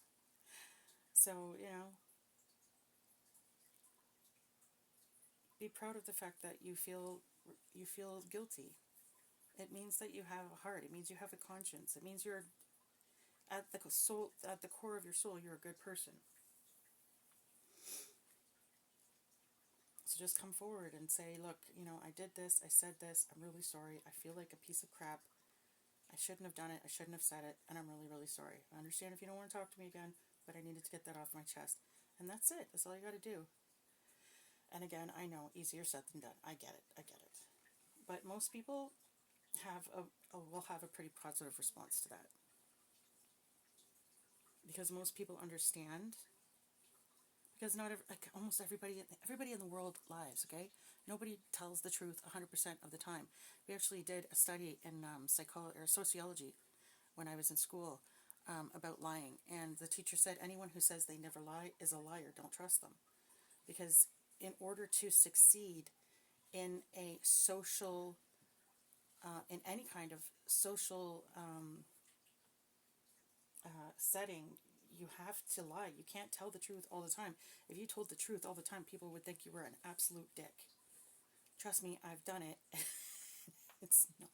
So, be proud of the fact that you feel guilty. It means that you have a heart. It means you have a conscience. It means you're at the core of your soul, you're a good person. So just come forward and say, look, I did this, I said this, I'm really sorry, I feel like a piece of crap. I shouldn't have done it, I shouldn't have said it, and I'm really, really sorry. I understand if you don't want to talk to me again, but I needed to get that off my chest. And that's it. That's all you got to do. And again, I know, easier said than done. I get it. But most people will have a pretty positive response to that. Because most people understand. Because almost everybody in the world lies, okay? Nobody tells the truth 100% of the time. We actually did a study in sociology when I was in school about lying. And the teacher said, anyone who says they never lie is a liar. Don't trust them. Because in order to succeed in a social, in any kind of social setting, you have to lie. You can't tell the truth all the time. If you told the truth all the time, people would think you were an absolute dick. Trust me, I've done it. It's not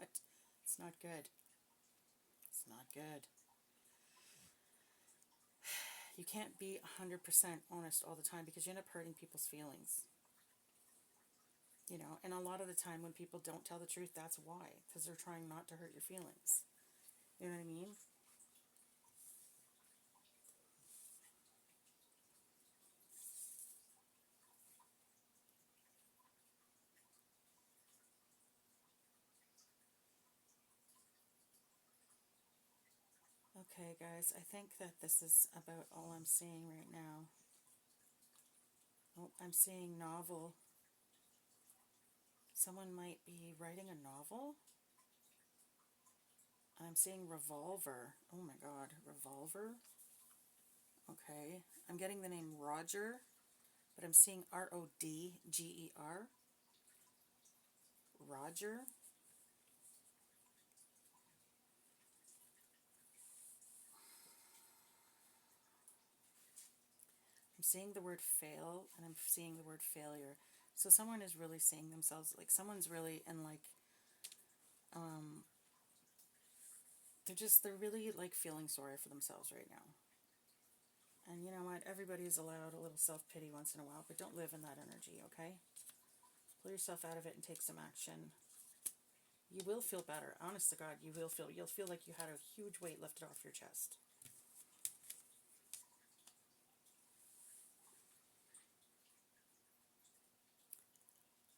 good. It's not good. You can't be 100% honest all the time because you end up hurting people's feelings. You know, and a lot of the time when people don't tell the truth, that's why. Because they're trying not to hurt your feelings. You know what I mean? Okay, guys, I think that this is about all I'm seeing right now. Oh, I'm seeing novel. Someone might be writing a novel. I'm seeing revolver. Oh my god, revolver. Okay, I'm getting the name Roger, but I'm seeing Rodger. Roger. I'm seeing the word fail, and I'm seeing the word failure. So someone is really seeing themselves, like someone's really in like, they're really like feeling sorry for themselves right now. And you know what? Everybody is allowed a little self-pity once in a while, but don't live in that energy, okay? Pull yourself out of it and take some action. You will feel better. Honest to God, you'll feel like you had a huge weight lifted off your chest.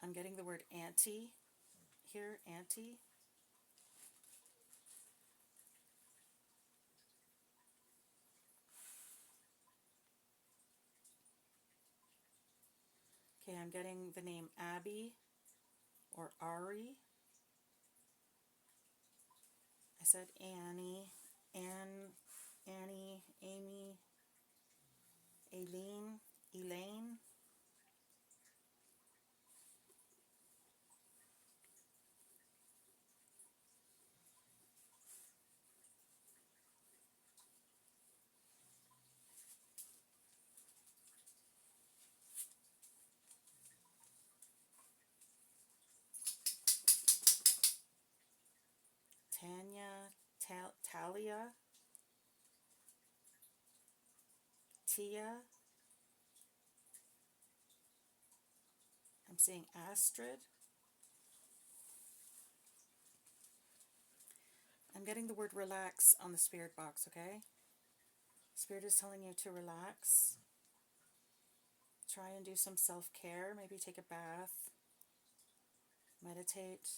I'm getting the word anti here, anti. Okay, I'm getting the name Abby or Ari. I said Annie, Annie, Amy, Elaine. Tanya, Talia, Tia. I'm seeing Astrid. I'm getting the word relax on the spirit box, okay? Spirit is telling you to relax. Try and do some self-care. Maybe take a bath. Meditate.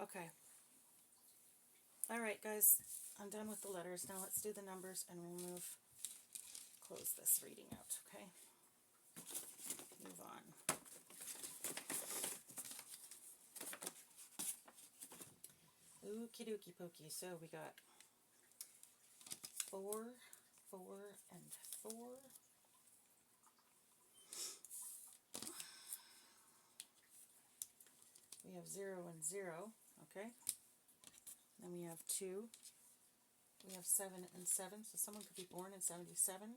Okay. All right, guys. I'm done with the letters. Now let's do the numbers and we'll close this reading out, okay? Move on. Okie dokie pokey. So we got 4, 4, and 4. We have 0 and 0, okay? Then we have 2. We have 7 and 7, so someone could be born in 77.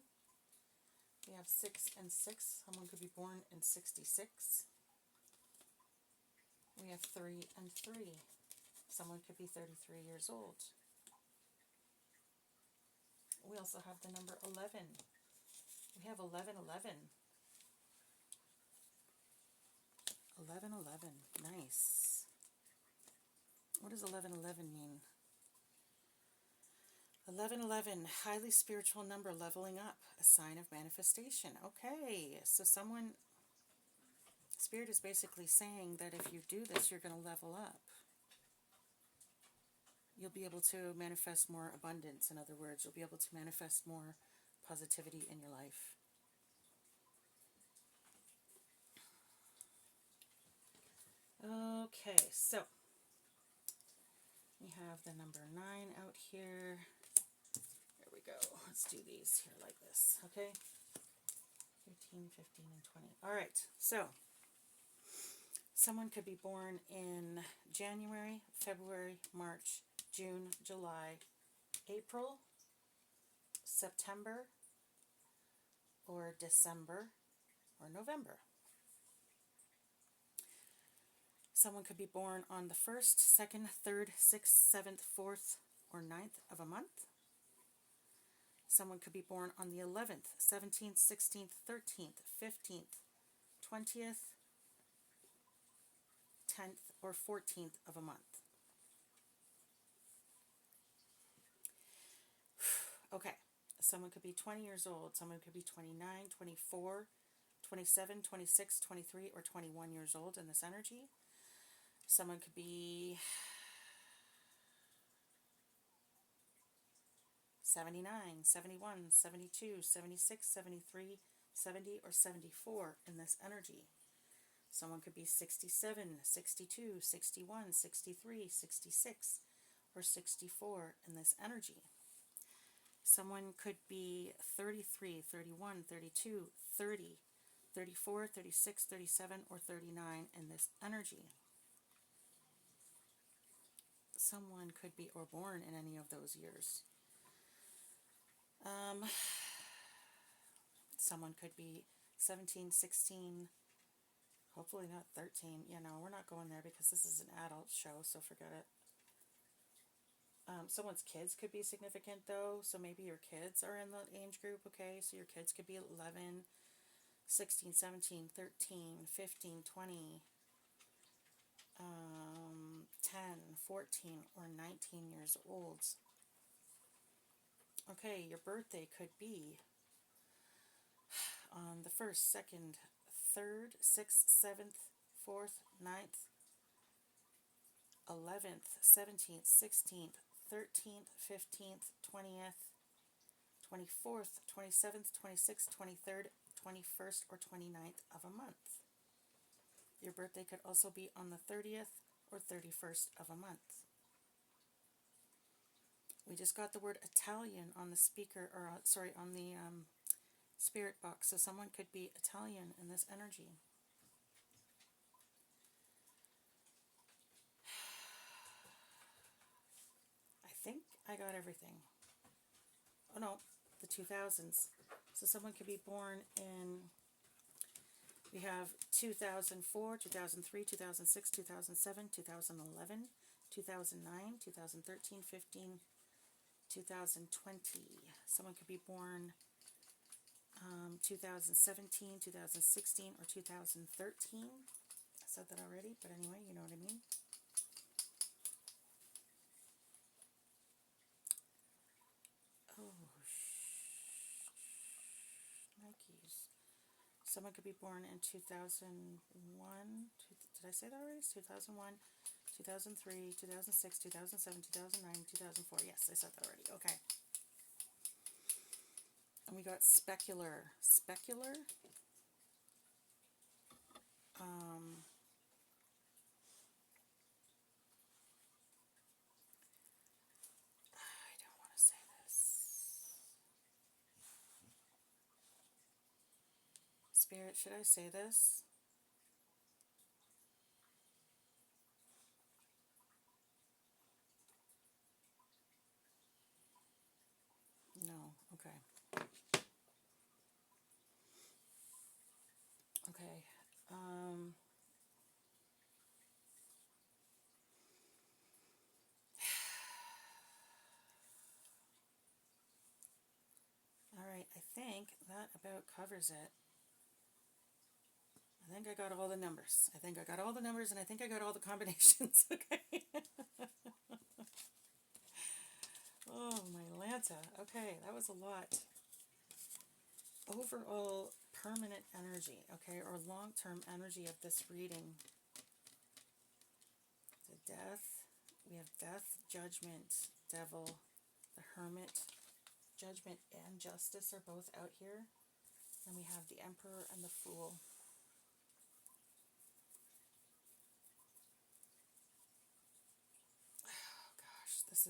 We have 6 and 6, someone could be born in 66. We have 3 and 3, someone could be 33 years old. We also have the number 11. We have 11, 11. 11, 11. Nice. What does 11, 11 mean? 11, 11, highly spiritual number, leveling up, a sign of manifestation. Okay, so Spirit is basically saying that if you do this, you're going to level up. You'll be able to manifest more abundance. In other words, you'll be able to manifest more positivity in your life. so we have the number 9 out here. There we go. Let's do these here like this, okay? 13, 15, and 20. All right, so someone could be born in January, February, March, June, July, April, September, or December, or November. Someone could be born on the 1st, 2nd, 3rd, 6th, 7th, 4th, or 9th of a month. Someone could be born on the 11th, 17th, 16th, 13th, 15th, 20th, 10th, or 14th of a month. Okay, someone could be 20 years old, someone could be 29, 24, 27, 26, 23, or 21 years old in this energy. Someone could be 79, 71, 72, 76, 73, 70, or 74 in this energy. Someone could be 67, 62, 61, 63, 66, or 64 in this energy. Someone could be 33, 31, 32, 30, 34, 36, 37, or 39 in this energy. Someone could be or born in any of those years. Someone could be 17, 16, hopefully not 13. You know, we're not going there because this is an adult show, so forget it. Someone's kids could be significant, though, so maybe your kids are in the age group, okay? So your kids could be 11, 16, 17, 13, 15, 20, 10, 14, or 19 years old. Okay, your birthday could be on the 1st, 2nd, 3rd, 6th, 7th, 4th, 9th, 11th, 17th, 16th, 13th, 15th, 20th, 24th, 27th, 26th, 23rd, 21st, or 29th of a month. Your birthday could also be on the 30th or 31st of a month. We just got the word Italian on the speaker, or on the spirit box, so someone could be Italian in this energy. I think I got everything. Oh no, the 2000s. So someone could be born in, we have 2004, 2003, 2006, 2007, 2011, 2009, 2013, 15, 2020. Someone could be born 2017, 2016, or 2013. I said that already, but anyway, you know what I mean. Oh, Nikes. Someone could be born in 2001. Did I say that already? 2001, 2003, 2006, 2007, 2009, 2004. Yes, I said that already. Okay. And we got specular. Specular? I don't want to say this. Spirit, should I say this? No. Okay. Okay. All right. I think that about covers it. I think I got all the numbers. I think I got all the numbers, and I think I got all the combinations. Okay. Oh, my Lanta. Okay, that was a lot. Overall permanent energy, okay, or long-term energy of this reading. The death. We have death, judgment, devil, the hermit. Judgment and justice are both out here. Then we have the emperor and the fool. This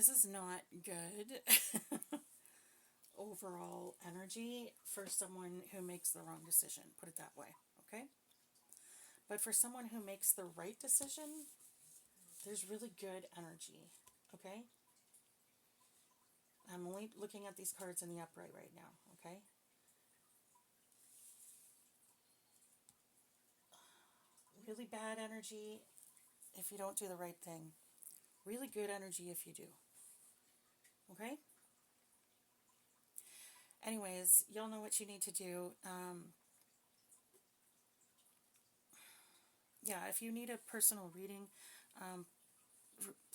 is not good overall energy for someone who makes the wrong decision, put it that way, okay? But for someone who makes the right decision, there's really good energy, okay? I'm only looking at these cards in the upright right now, okay? Really bad energy if you don't do the right thing. Really good energy if you do. Okay? Anyways, y'all know what you need to do. Yeah, if you need a personal reading,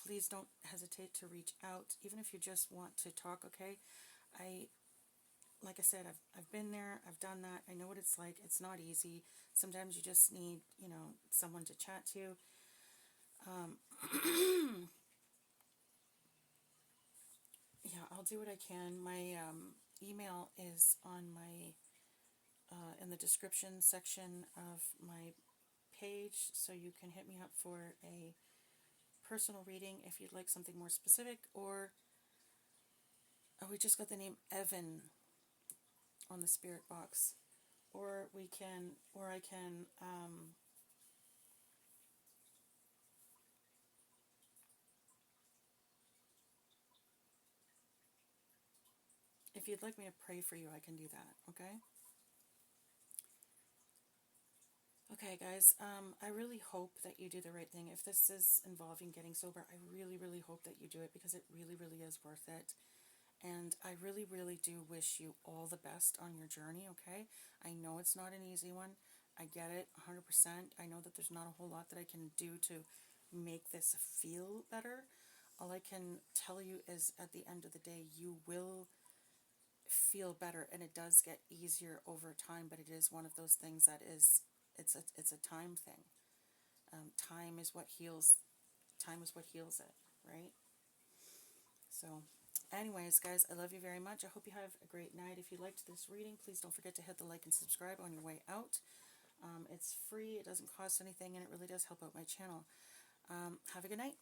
please don't hesitate to reach out, even if you just want to talk, okay? Like I said, I've been there, I've done that, I know what it's like. It's not easy. Sometimes you just need, someone to chat to. Yeah, I'll do what I can. My email is on my in the description section of my page, so you can hit me up for a personal reading if you'd like something more specific. Or we just got the name Evan on the spirit box, or I can if you'd like me to pray for you, I can do that. Okay, guys, I really hope that you do the right thing. If this is involving getting sober, I really, really hope that you do it, because it really, really is worth it. And I really, really do wish you all the best on your journey, okay? I know it's not an easy one. I get it 100%. I know that there's not a whole lot that I can do to make this feel better. All I can tell you is, at the end of the day, you will feel better, and it does get easier over time, but it is one of those things that is, it's a time thing. Time is what heals it, right? So anyways, guys, I love you very much. I hope you have a great night. If you liked this reading, please don't forget to hit the like and subscribe on your way out. It's free, it doesn't cost anything, and it really does help out my channel. Have a good night.